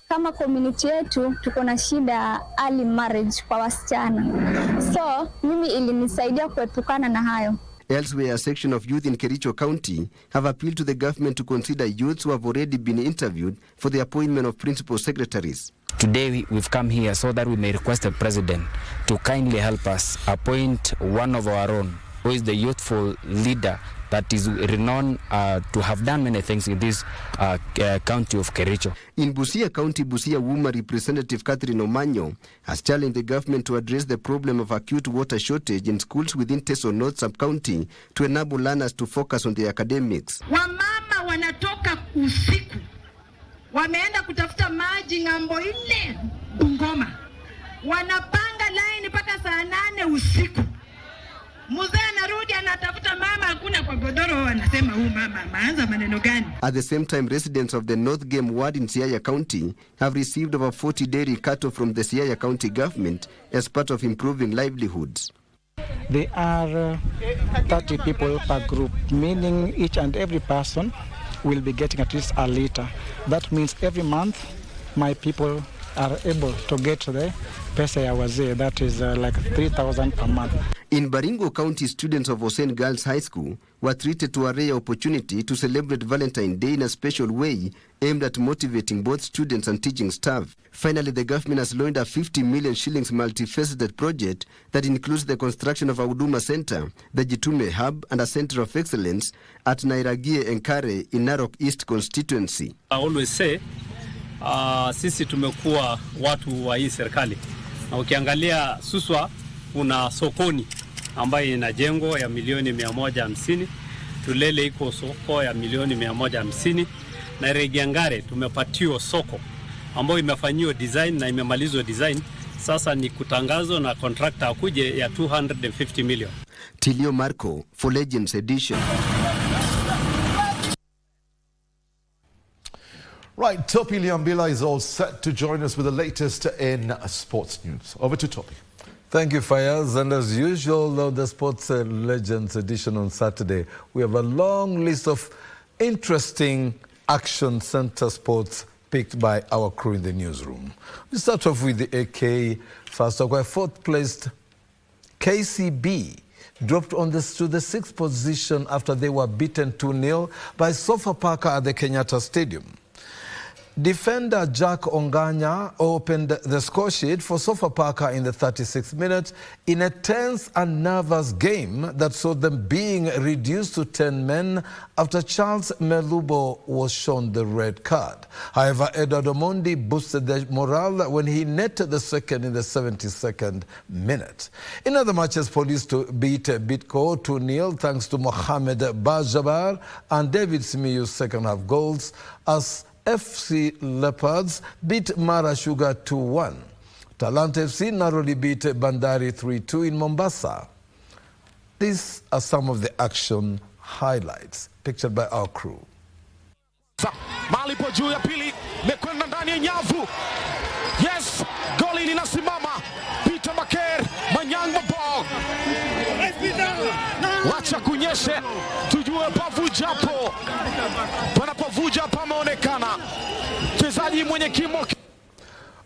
Kama community yetu tuko na shida early marriage kwa wasichana. So mimi ilinisaidia kuepukana na hayo. Elsewhere, a section of youth in Kericho County have appealed to the government to consider youths who have already been interviewed for the appointment of principal secretaries. Today we've come here so that we may request the president to kindly help us appoint one of our own, who is the youthful leader that is renowned to have done many things in this county of Kericho. In Busia County, Busia woman Representative Catherine Omanyo has challenged the government to address the problem of acute water shortage in schools within Teso North Sub-County to enable learners to focus on their academics. Wamama wanatoka usiku, wameenda kutafuta maji ng'ambo ile Bungoma, wanapanga line mpaka saa 8 usiku. Mzee anarudi anatafuta mama, hakuna kwa godoro, anasema huyu mama maanza maneno gani? At the same time, residents of the North Game ward in Siaya County have received over 40 dairy cattle from the Siaya County government as part of improving livelihoods. There are 30 people per group, meaning each and every person will be getting at least a liter. That means every month my people are able to get the pesa ya wazee, that is like 3,000 per month. In Baringo County, students of Hussein Girls High School were treated to a rare opportunity to celebrate Valentine's Day in a special way aimed at motivating both students and teaching staff. Finally, the government has launched a 50 million shillings multifaceted project that includes the construction of a Huduma Center, the Jitume Hub, and a Center of Excellence at Nairagie Enkare in Narok East constituency. I always say, sisi tumekuwa watu wa hii serikali. Na ukiangalia Suswa kuna sokoni ambayo ina jengo ya milioni 150, Tulele iko soko ya milioni 150, na Regiangare tumepatiwa soko ambayo imefanyiwa design na imemalizwa design. Sasa ni kutangazo na contractor akuje ya 250 million. Tilio Marco for Legends Edition. Right, Topi Liambila is all set to join us with the latest in sports news. Over to Topi. Thank you, Fayyaz. And as usual, the Sports Legends edition on Saturday, we have a long list of interesting action center sports picked by our crew in the newsroom. We start off with the AK first, where fourth-placed KCB dropped on to the 6th position after they were beaten 2-0 by Sofapaka at the Kenyatta Stadium. Defender Jack Onganya opened the score sheet for Sofapaka in the 36th minute in a tense and nervous game that saw them being reduced to 10 men after Charles Melubo was shown the red card. However, Edward Omondi boosted the morale when he netted the second in the 72nd minute. In other matches, Police beat Bidco 2-0 thanks to Mohamed Bajabar and David Smiyu's second-half goals as FC Leopards beat Mara Sugar 2-1. Talanta FC narrowly beat Bandari 3-2 in Mombasa. These are some of the action highlights pictured by our crew. Malipo juu ya pili, mekwenda ndani ya nyavu. Yes, goli linasimama. Peter Maker, Manyang ball. Wacha kunyeshe, tujue pavuja hapo. Panapovuja pameonekana. Mchezaji mwenye kimo.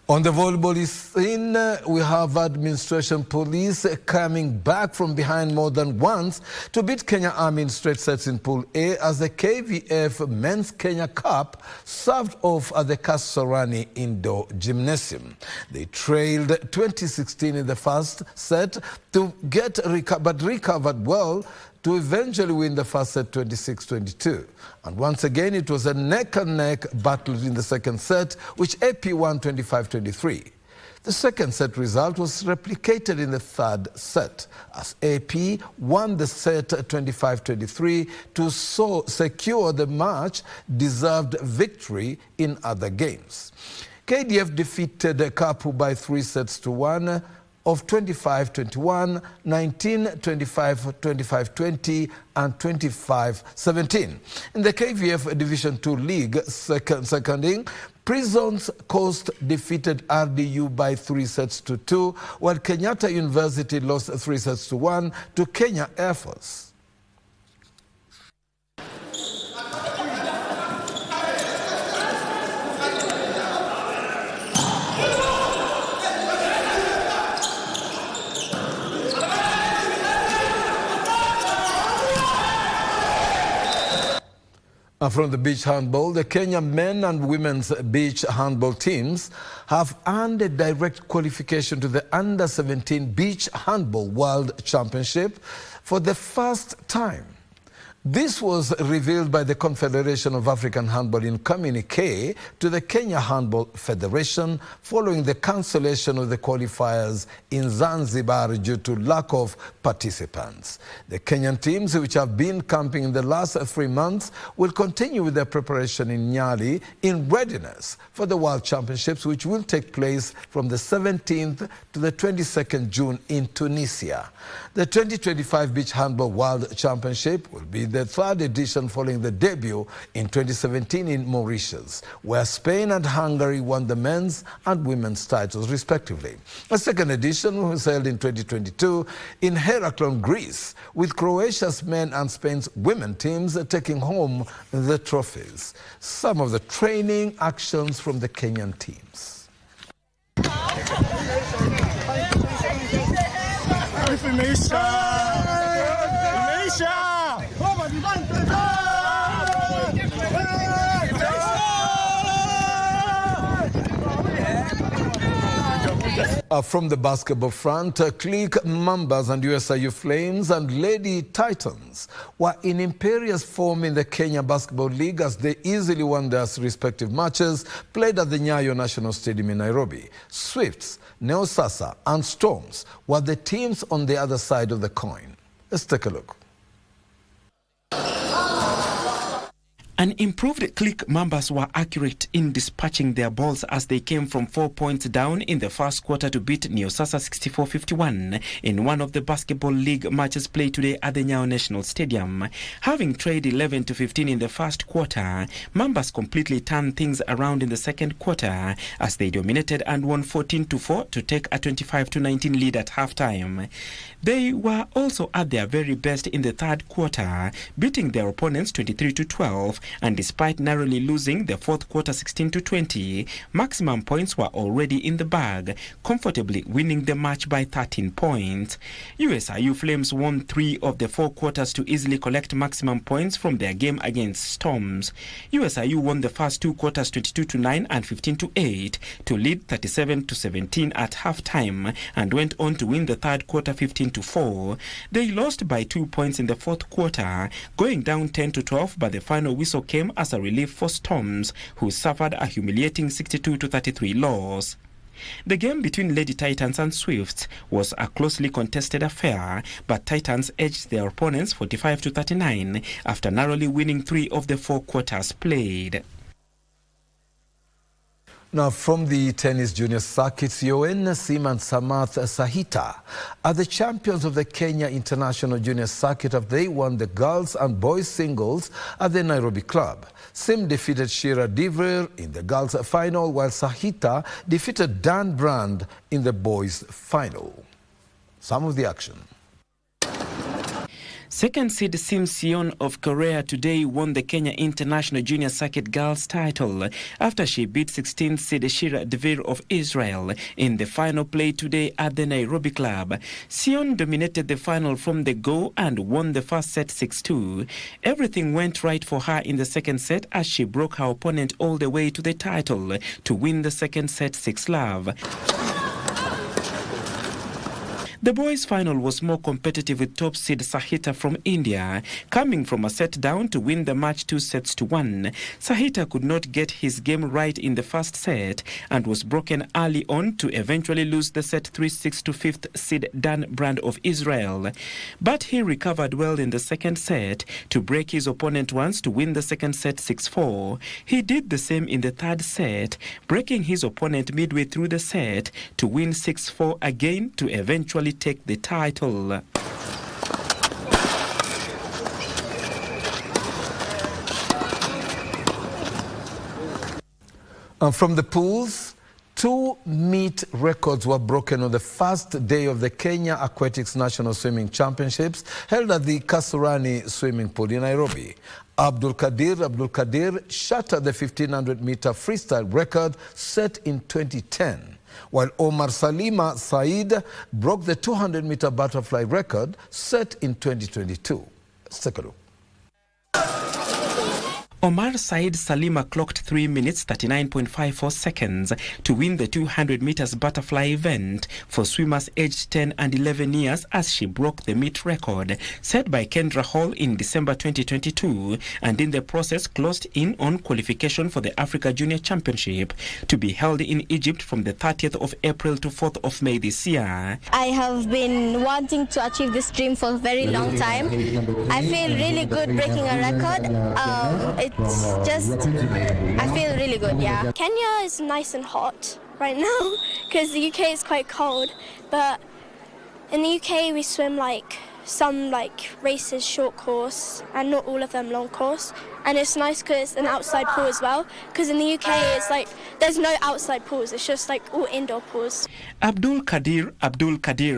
On the volleyball scene, we have administration police coming back from behind more than once to beat Kenya Army in straight sets in Pool A as the KVF Men's Kenya Cup served off at the Kasarani Indoor Gymnasium. They trailed 2016 in the first set but recovered well to eventually win the first set 26-22. And once again, it was a neck-and-neck battle in the second set, which AP won 25-23. The second set result was replicated in the third set, as AP won the set 25-23 to secure the much-deserved victory in other games. KDF defeated Kapu by 3-1 of 25-21, 19-25, 25-20 and 25-17. In the KVF Division 2 League seconding, Prisons Coast defeated RDU by 3-2, while Kenyatta University lost 3-1 to Kenya Air Force. From the beach handball, the Kenya men and women's beach handball teams have earned a direct qualification to the Under-17 Beach Handball World Championship for the first time. This was revealed by the Confederation of African Handball in communique to the Kenya Handball Federation following the cancellation of the qualifiers in Zanzibar due to lack of participants. The Kenyan teams, which have been camping in the last 3 months, will continue with their preparation in Nyali in readiness for the World Championships, which will take place from the 17th to the 22nd June in Tunisia. The 2025 Beach Handball World Championship will be the third edition following the debut in 2017 in Mauritius, where Spain and Hungary won the men's and women's titles respectively. A second edition was held in 2022 in Heraklion, Greece, with Croatia's men and Spain's women teams taking home the trophies. Some of the training actions from the Kenyan teams. From the basketball front, Click Mambas and USIU Flames and Lady Titans were in imperious form in the Kenya Basketball League as they easily won their respective matches played at the Nyayo National Stadium in Nairobi. Swifts, Neosasa and Storms were the teams on the other side of the coin. Let's take a look. An improved Click Mambas were accurate in dispatching their balls as they came from 4 points down in the first quarter to beat Neosasa 64-51 in one of the Basketball League matches played today at the Nyayo National Stadium. Having trailed 11-15 in the first quarter, Mambas completely turned things around in the second quarter as they dominated and won 14-4 to take a 25-19 lead at halftime. They were also at their very best in the third quarter, beating their opponents 23-12. And despite narrowly losing the fourth quarter 16-20, maximum points were already in the bag, comfortably winning the match by 13 points. USIU Flames won 3 of the 4 quarters to easily collect maximum points from their game against Storms. USIU won the first 2 quarters 22-9 and 15-8 to lead 37-17 at halftime and went on to win the third quarter 15-4. They lost by 2 points in the fourth quarter, going down 10-12, but the final whistle came as a relief for Storms, who suffered a humiliating 62-33 loss. The game between Lady Titans and Swifts was a closely contested affair, but Titans edged their opponents 45-39 after narrowly winning 3 of the 4 quarters played. Now, from the tennis junior circuits, Yoen Nasim and Samath Sahita are the champions of the Kenya International Junior Circuit after they won the girls and boys singles at the Nairobi club. Sim defeated Shira Divrir in the girls final, while Sahita defeated Dan Brand in the boys final. Some of the action. Second seed Sim Sion of Korea today won the Kenya International Junior Circuit Girls title after she beat 16th seed Shira Devere of Israel in the final play today at the Nairobi club. Sion dominated the final from the go and won the first set 6-2. Everything went right for her in the second set as she broke her opponent all the way to the title to win the second set 6-love. The boys' final was more competitive with top seed Sahita from India, coming from a set down to win the match 2-1. Sahita could not get his game right in the first set and was broken early on to eventually lose the set 3-6 to 5th seed Dan Brand of Israel. But he recovered well in the second set to break his opponent once to win the second set 6-4. He did the same in the third set, breaking his opponent midway through the set to win 6-4 again to eventually take the title. From the pools, 2 meet records were broken on the first day of the Kenya Aquatics National Swimming Championships held at the Kasarani Swimming Pool in Nairobi. Abdul Kadir shattered the 1500-meter freestyle record set in 2010. While Omar Salima Said broke the 200-meter butterfly record set in 2022. Let's take a look. Omar Said Salima clocked 3 minutes 39.54 seconds to win the 200 meters butterfly event for swimmers aged 10 and 11 years as she broke the meet record set by Kendra Hall in December 2022 and in the process closed in on qualification for the Africa Junior Championship to be held in Egypt from the 30th of April to 4th of May this year. I have been wanting to achieve this dream for a very long time. I feel really good breaking a record. It's just, I feel really good, yeah. Kenya is nice and hot right now because the UK is quite cold, but in the UK we swim some races short course and not all of them long course, and it's nice because it's an outside pool as well, because in the UK it's there's no outside pools, it's just all indoor pools. Abdul Kadir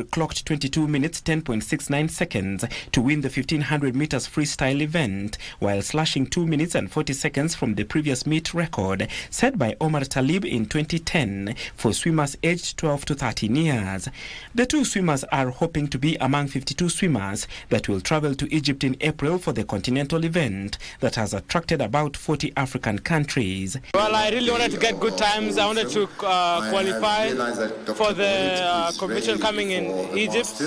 clocked 22 minutes 10.69 seconds to win the 1500 meters freestyle event while slashing 2 minutes and 40 seconds from the previous meet record set by Omar Talib in 2010 for swimmers aged 12 to 13 years. The two swimmers are hoping to be among 52 swimmers that will travel to Egypt in April for the continental event that has attracted about 40 African countries. Well, I really wanted to get good times. I wanted to qualify for the competition coming in Egypt.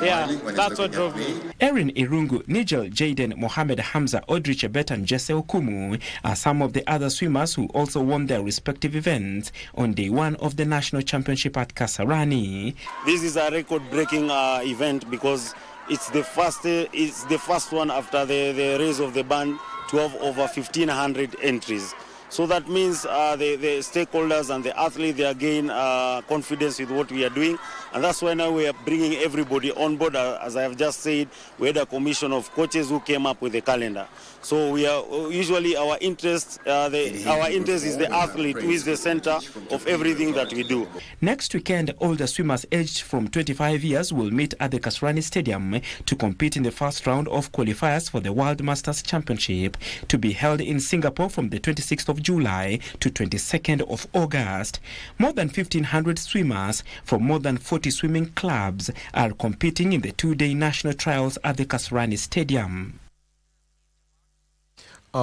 Yeah, that's what drove me. Erin Irungu, Nigel Jaden, Mohamed Hamza, Audrey Chebet and Jesse Okumu are some of the other swimmers who also won their respective events on day one of the national championship at Kasarani. This is a record-breaking event because it's the first one after the raise of the ban to have over 1,500 entries. So that means the stakeholders and the athletes, they gain confidence with what we are doing. And that's why now we are bringing everybody on board. As I have just said, we had a commission of coaches who came up with the calendar. So we are usually our interest is the athlete, who is the center of everything that we do. Next weekend, older swimmers aged from 25 years will meet at the Kasarani Stadium to compete in the first round of qualifiers for the World Masters Championship to be held in Singapore from the 26th of July to 22nd of August. More than 1,500 swimmers from more than 40 swimming clubs are competing in the 2-day national trials at the Kasarani Stadium.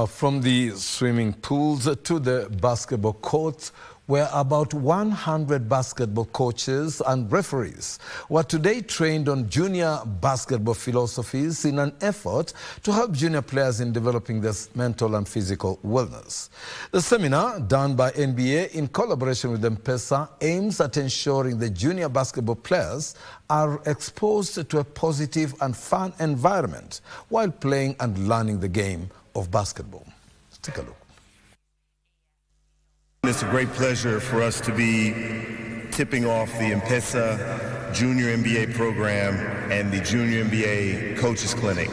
From the swimming pools to the basketball courts, where about 100 basketball coaches and referees were today trained on junior basketball philosophies in an effort to help junior players in developing their mental and physical wellness. The seminar, done by NBA in collaboration with M-Pesa, aims at ensuring the junior basketball players are exposed to a positive and fun environment while playing and learning the game of basketball. Let's take a look. It's a great pleasure for us to be tipping off the M-Pesa Junior NBA program and the Junior NBA Coaches Clinic.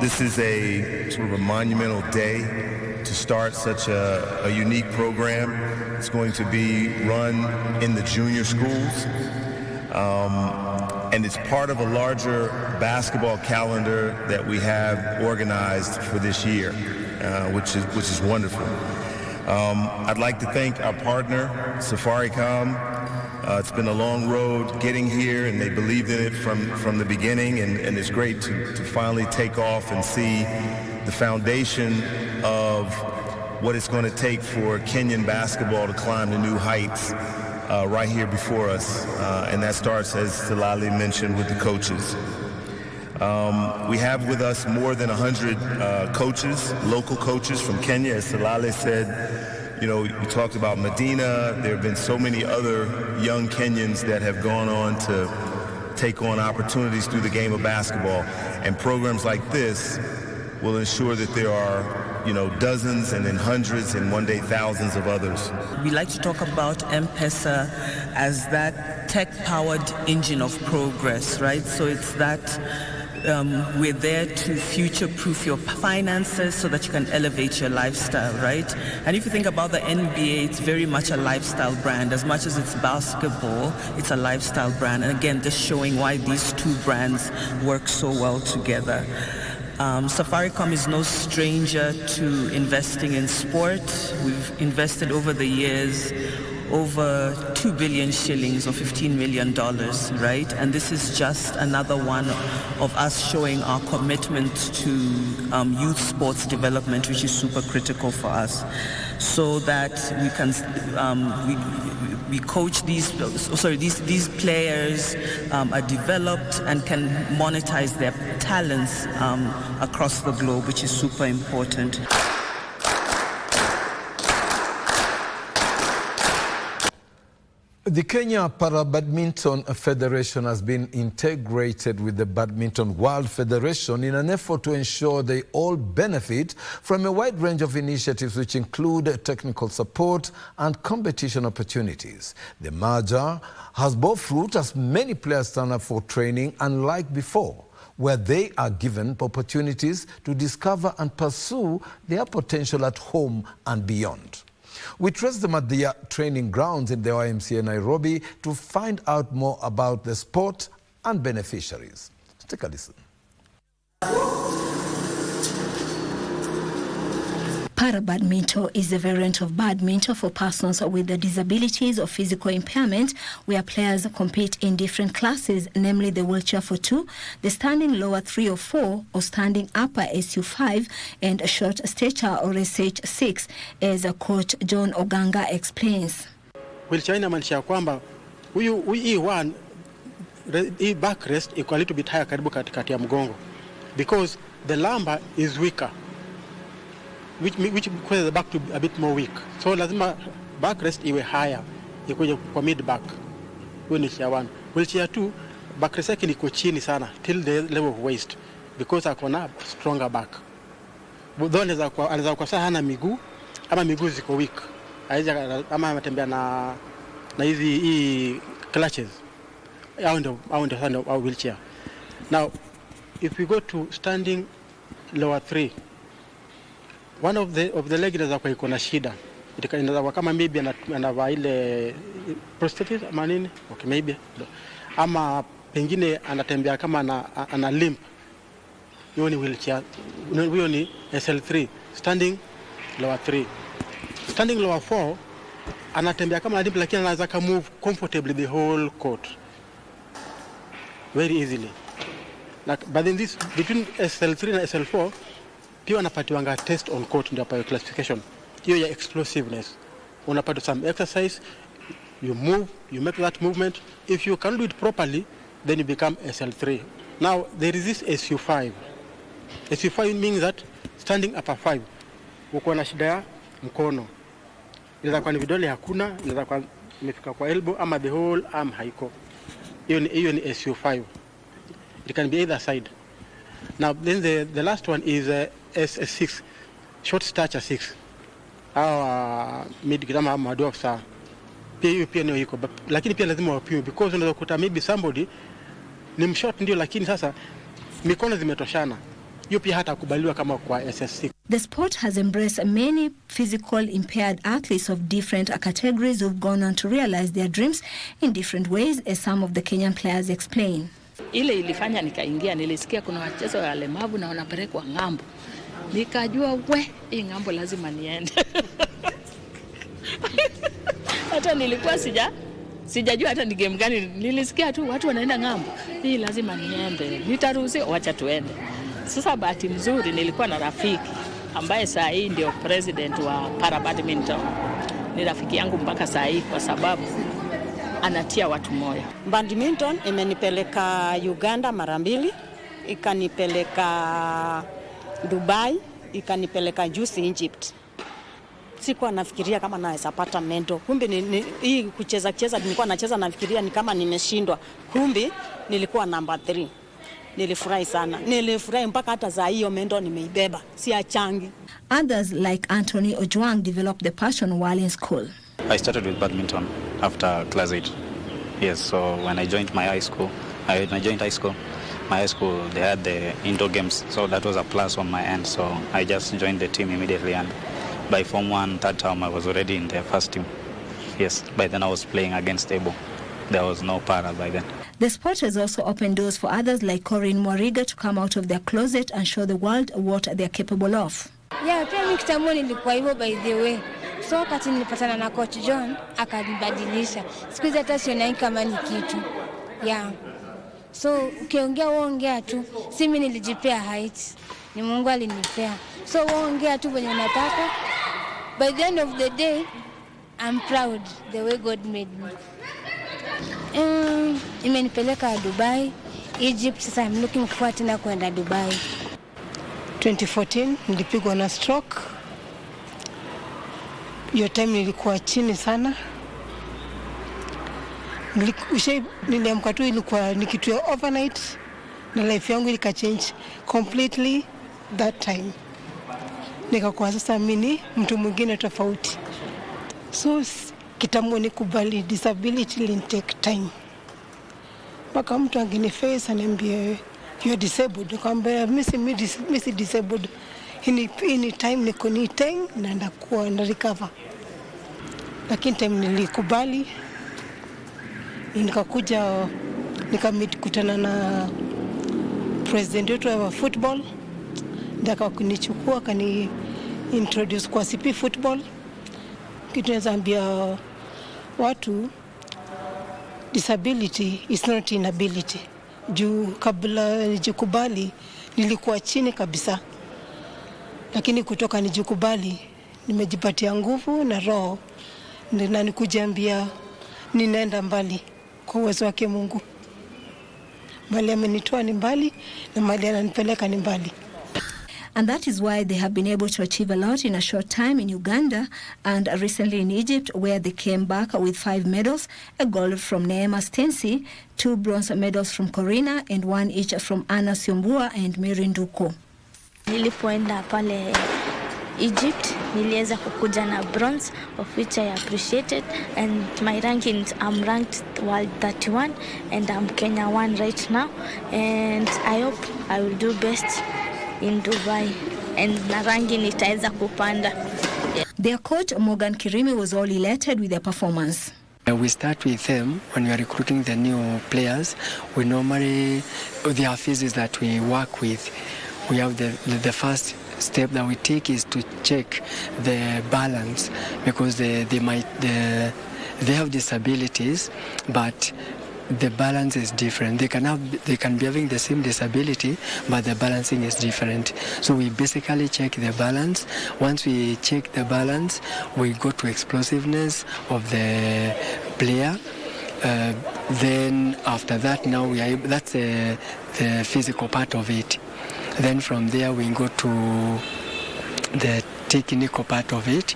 This is a sort of a monumental day to start such a unique program. It's going to be run in the junior schools. and it's part of a larger basketball calendar that we have organized for this year, which is wonderful. I'd like to thank our partner, Safaricom. It's been a long road getting here, and they believed in it from the beginning, and it's great to finally take off and see the foundation of what it's going to take for Kenyan basketball to climb to new heights right here before us. And that starts, as Salali mentioned, with the coaches. We have with us more than 100 coaches, local coaches from Kenya. As Salali said, you know, we talked about Medina. There have been so many other young Kenyans that have gone on to take on opportunities through the game of basketball. And programs like this will ensure that there are, you know, dozens and then hundreds and one day thousands of others. We like to talk about M-Pesa as that tech-powered engine of progress, right? So it's that we're there to future-proof your finances so that you can elevate your lifestyle, right? And if you think about the NBA, it's very much a lifestyle brand. As much as it's basketball, it's a lifestyle brand. And again, just showing why these two brands work so well together. Safaricom is no stranger to investing in sport. We've invested over the years over 2 billion shillings or $15 million, right? And this is just another one of us showing our commitment to youth sports development, which is super critical for us, so that we can we coach these players are developed and can monetize their talents across the globe, which is super important. The Kenya Para-Badminton Federation has been integrated with the Badminton World Federation in an effort to ensure they all benefit from a wide range of initiatives which include technical support and competition opportunities. The merger has bore fruit as many players turn up for training, unlike before, where they are given opportunities to discover and pursue their potential at home and beyond. We traced them at their training grounds in the YMCA Nairobi to find out more about the sport and beneficiaries. Let's take a listen. Para-badminton is a variant of badminton for persons with disabilities or physical impairment, where players compete in different classes, namely the wheelchair for 2, the standing lower 3 or 4, or standing upper SU5, and a short stature or SH6, as coach John Oganga explains. Wheelchair inamaanisha kwamba hii backrest iko a little bit higher karibu katikati ya mgongo, because the lumbar is weaker, which causes the back to be a bit more weak. So lazima backrest iwe higher, ikoje kwa mid back. Hiyo ni wheelchair 1. Wheelchair 2, backrest yake iko chini sana till the level of waist, because akona stronger back. Though anaweza kwa sana hana miguu ama miguu ziko weak, ama anatembea na hizi clutches, au ndio wheelchair. Now if we go to standing lower 3, one of the leg inaweza kwa iko na shida, inaweza kwa kama maybe anavaa ile prosthesis ama nini, okay, maybe, ama pengine anatembea kama ana limp, hiyo ni wheelchair, hiyo ni SL3, standing lower 3. Standing lower 4 anatembea kama limp, lakini anaweza ka move comfortably the whole court very easily. But in this, between SL3 na SL4, pia wanapatiwanga test on court ndio pa classification. Hiyo ya explosiveness. Unapata some exercise, you move, you make that movement. If you can do it properly, then you become SL3. Now, there is this SU5. SU5 means that standing upper 5, uko na shida ya mkono. Inaweza kwa ni vidole hakuna, inaweza kwa imefika kwa elbow ama the whole arm haiko. Hiyo ni SU5. It can be either side. Now, then the last one is SS6, short stature 6. Mid kama madu officer. Pia ni hiko, lakini pia lazima wapime, because unaweza kukuta maybe somebody ni mshort ndio, lakini sasa mikono zimetoshana. Hiyo pia hata kubaliwa kama kwa SS6. The sport has embraced many physical impaired athletes of different categories who've gone on to realize their dreams in different ways, as some of the Kenyan players explain. Ile ilifanya nikaingia, nilisikia kuna wachezo wa walemavu na wanapelekwa ng'ambo. Nikajua hii ng'ambo lazima niende. Hata nilikuwa sijajua hata ni game gani, nilisikia tu watu wanaenda ng'ambo. Hii lazima niende. Nitaruhusiwa, wacha tuende. Sasa bahati mzuri nilikuwa na rafiki ambaye saa hii ndio president wa para badminton. Ni rafiki yangu mpaka saa hii kwa sababu anatia watu moyo. Badminton imenipeleka Uganda mara 2, ikanipeleka Dubai, ikanipeleka juzi Egypt. Sikuwa nafikiria kama naweza pata medal. Kumbe hii kucheza nilikuwa nacheza nafikiria ni kama nimeshindwa. Kumbe nilikuwa number 3. Nilifurahi sana. Nilifurahi mpaka hata za hiyo medal nimeibeba. Si achangi. Others like Anthony Ojwang developed the passion while in school. I started with badminton after class 8. Yes, so when I joined my high school, my high school, they had the indoor games, so that was a plus on my end. So I just joined the team immediately, and by Form 1, third term, I was already in the first team. Yes, by then I was playing against Ebo. There was no para by then. The sport has also opened doors for others like Corinne Mwariga to come out of their closet and show the world what they're capable of. Yeah, pia mimi kitambo nilikuwa hivyo by the way. So wakati nilipatana na coach John, akanibadilisha. Siku hizi hata sioni kama ni kitu. Yeah. So ukiongea tu. Si mimi nilijipea height. Ni Mungu alinipea. So ongea tu venye unataka. By the end of the day, I'm proud the way God made me. Imenipeleka Dubai, Egypt. Sasa I'm looking forward tena kwenda Dubai. 2014 nilipigwa na stroke. Hiyo time nilikuwa chini sana. Niliamka tu ilikuwa ni kitu ya overnight na life yangu ilika change completely that time. Nikakuwa sasa mimi mtu mwingine tofauti. So kitambo nikubali disability will take time. Mpaka mtu angeniface ananiambia you are disabled. Nikamwambia mimi si disabled. Ini time niko ni time na ndakuwa na recover. Lakini time nilikubali, nikakuja nikamkutana na president wetu wa football, ndaka kunichukua kani introduce kwa CP football. Kitu naambia watu disability is not inability. Juu kabla nijikubali nilikuwa chini kabisa. Lakini kutoka nijikubali nimejipatia nguvu na roho na nikujiambia ninaenda mbali kwa uwezo wake Mungu. Mbali amenitoa ni mbali na mbali ananipeleka ni mbali. And that is why they have been able to achieve a lot in a short time in Uganda and recently in Egypt, where they came back with 5 medals, a gold from Neema Stensi, 2 bronze medals from Corina, and 1 each from Anna Siombua and Mary Nduko. Nilipoenda pale Egypt, niliweza kukuja na bronze, of which I appreciated, and my rankings, I'm ranked world 31 and I'm Kenya 1 right now, and I hope I will do best in Dubai and na ranking itaweza kupanda. Their coach Morgan Kirimi was all elated with their performance. We start with them when we are recruiting the new players. We normally, there are phases that we work with. We have the first step that we take is to check the balance, because they have disabilities, but the balance is different. They can be having the same disability, but the balancing is different. So we basically check the balance. Once we check the balance, we go to explosiveness of the player. Then after that, now that's the physical part of it. Then from there we go to the technical part of it,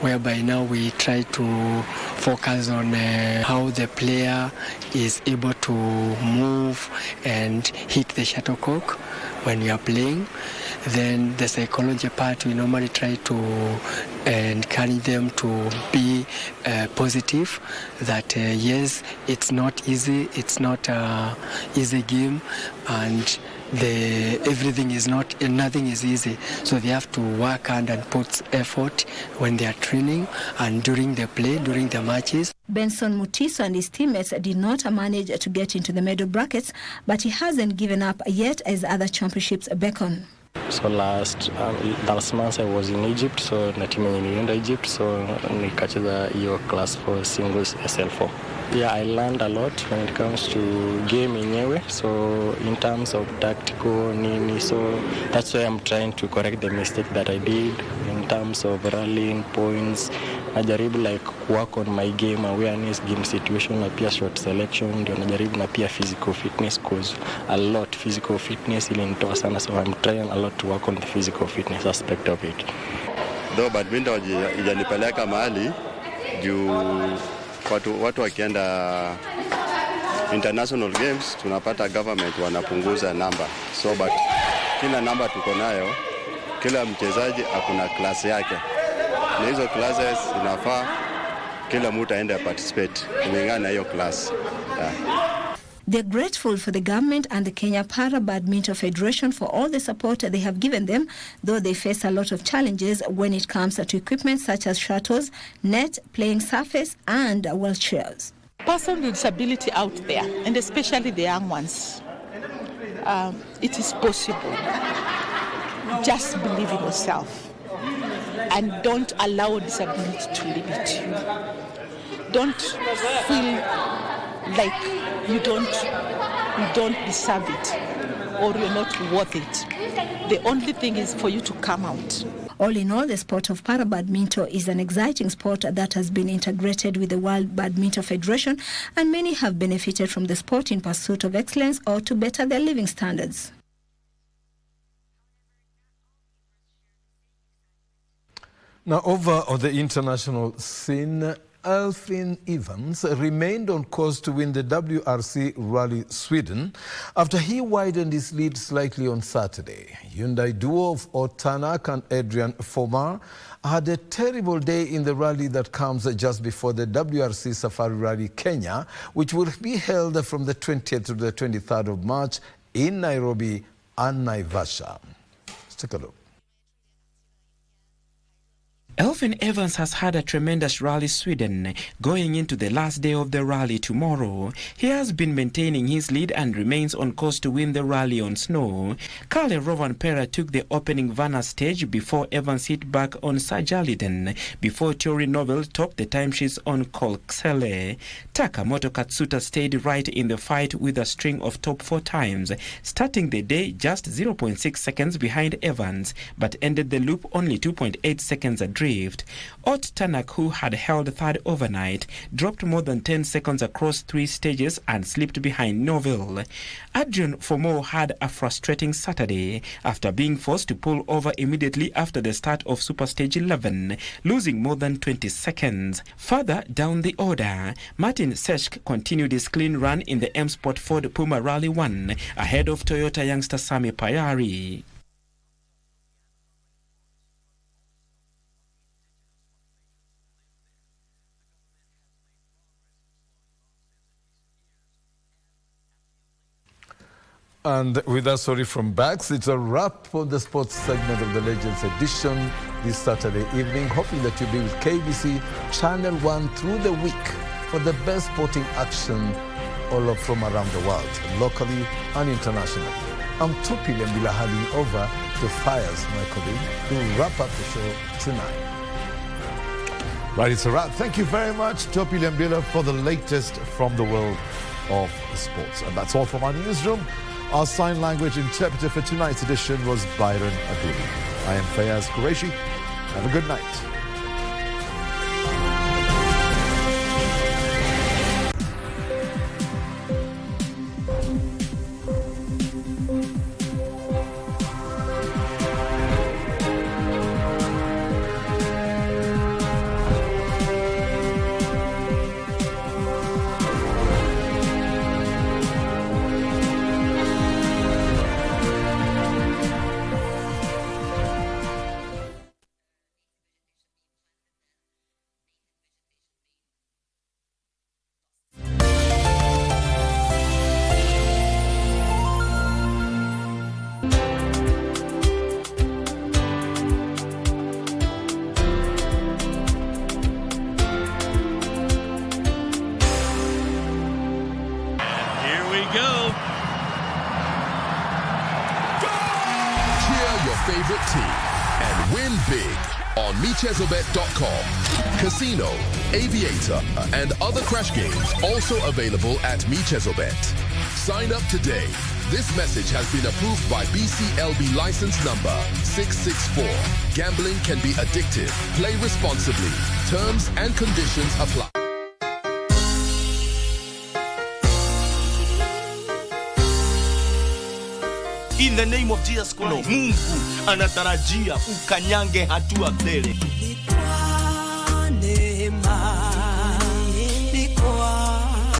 whereby now we try to focus on how the player is able to move and hit the shuttlecock when we are playing. Then the psychology part, we normally try to encourage them to be positive, that yes, it's not easy, it's not an easy game, and nothing is easy. So they have to work hard and put effort when they are training and during the play, during the matches. Benson Mutiso and his teammates did not manage to get into the medal brackets, but he hasn't given up yet as other championships beckon. So last month I was in Egypt, so na timu yenye nilienda Egypt, so nikacheza hiyo class for singles SL4. Yeah, I learned a lot when it comes to game yenyewe, so in terms of tactical nini, so that's why I'm trying to correct the mistake that I did in terms of rallying points. Najaribu like work on my game awareness, game situation, na pia shot selection, ndio najaribu na pia physical fitness, cause a lot physical fitness ilinitoa sana, so I'm trying a lot to work on the physical fitness aspect of it. Though badminton ijanipeleka mahali juu watu wakienda international games tunapata government wanapunguza namba, so but kila namba tuko nayo, kila mchezaji akuna class yake, na hizo classes inafaa kila mtu aende participate kulingana na hiyo class. They're grateful for the government and the Kenya Para Badminton Federation for all the support they have given them, though they face a lot of challenges when it comes to equipment such as shuttles, net, playing surface, and wheelchairs. Person with disability out there, and especially the young ones, it is possible. Just believe in yourself and don't allow disability to limit you. Don't feel like you don't deserve it or you're not worth it. The only thing is for you to come out. All in all, the sport of para badminton is an exciting sport that has been integrated with the World Badminton Federation, and many have benefited from the sport in pursuit of excellence or to better their living standards. Now, over on the international scene, Elfyn Evans remained on course to win the WRC Rally Sweden after he widened his lead slightly on Saturday. Hyundai duo of Otanak and Adrian Fomar had a terrible day in the rally that comes just before the WRC Safari Rally Kenya, which will be held from the 20th to the 23rd of March in Nairobi and Naivasha. Let's take a look. Elfyn Evans has had a tremendous rally Sweden. Going into the last day of the rally tomorrow, he has been maintaining his lead and remains on course to win the rally on snow. Kalle Rovanperä took the opening Vanna stage before Evans hit back on Sajaliden, before Tori Novell topped the timesheets on Kolksele. Takamoto Katsuta stayed right in the fight with a string of top 4 times, starting the day just 0.6 seconds behind Evans, but ended the loop only 2.8 seconds adrift. Ot Tanak, who had held third overnight, dropped more than 10 seconds across 3 stages and slipped behind Novell. Adrian Fomar had a frustrating Saturday after being forced to pull over immediately after the start of Super Stage 11, losing more than 20 seconds. Further down the order, Martin Seshk continued his clean run in the M Sport Ford Puma Rally 1 ahead of Toyota youngster Sami Payari. And with that story from Bax, it's a wrap for the sports segment of the Legends edition this Saturday evening. Hoping that you'll be with KBC Channel 1 through the week for the best sporting action all from around the world, locally and internationally. I'm Topi Lembila handing over to Fayyaz, my colleague, who will wrap up the show tonight. Right, it's a wrap. Thank you very much, Topi Lembila, for the latest from the world of sports. And that's all from our newsroom. Our sign language interpreter for tonight's edition was Byron Abudi. I am Fayyaz Qureshi. Have a good night. favorite team and win big on MiChezobet.com. Casino, Aviator, and other crash games also available at MiChezobet. Sign up today. This message has been approved by BCLB license number 664. Gambling can be addictive. Play responsibly. Terms and conditions apply. In the name of Jesus Christ, Mungu anatarajia ukanyange hatua mbele.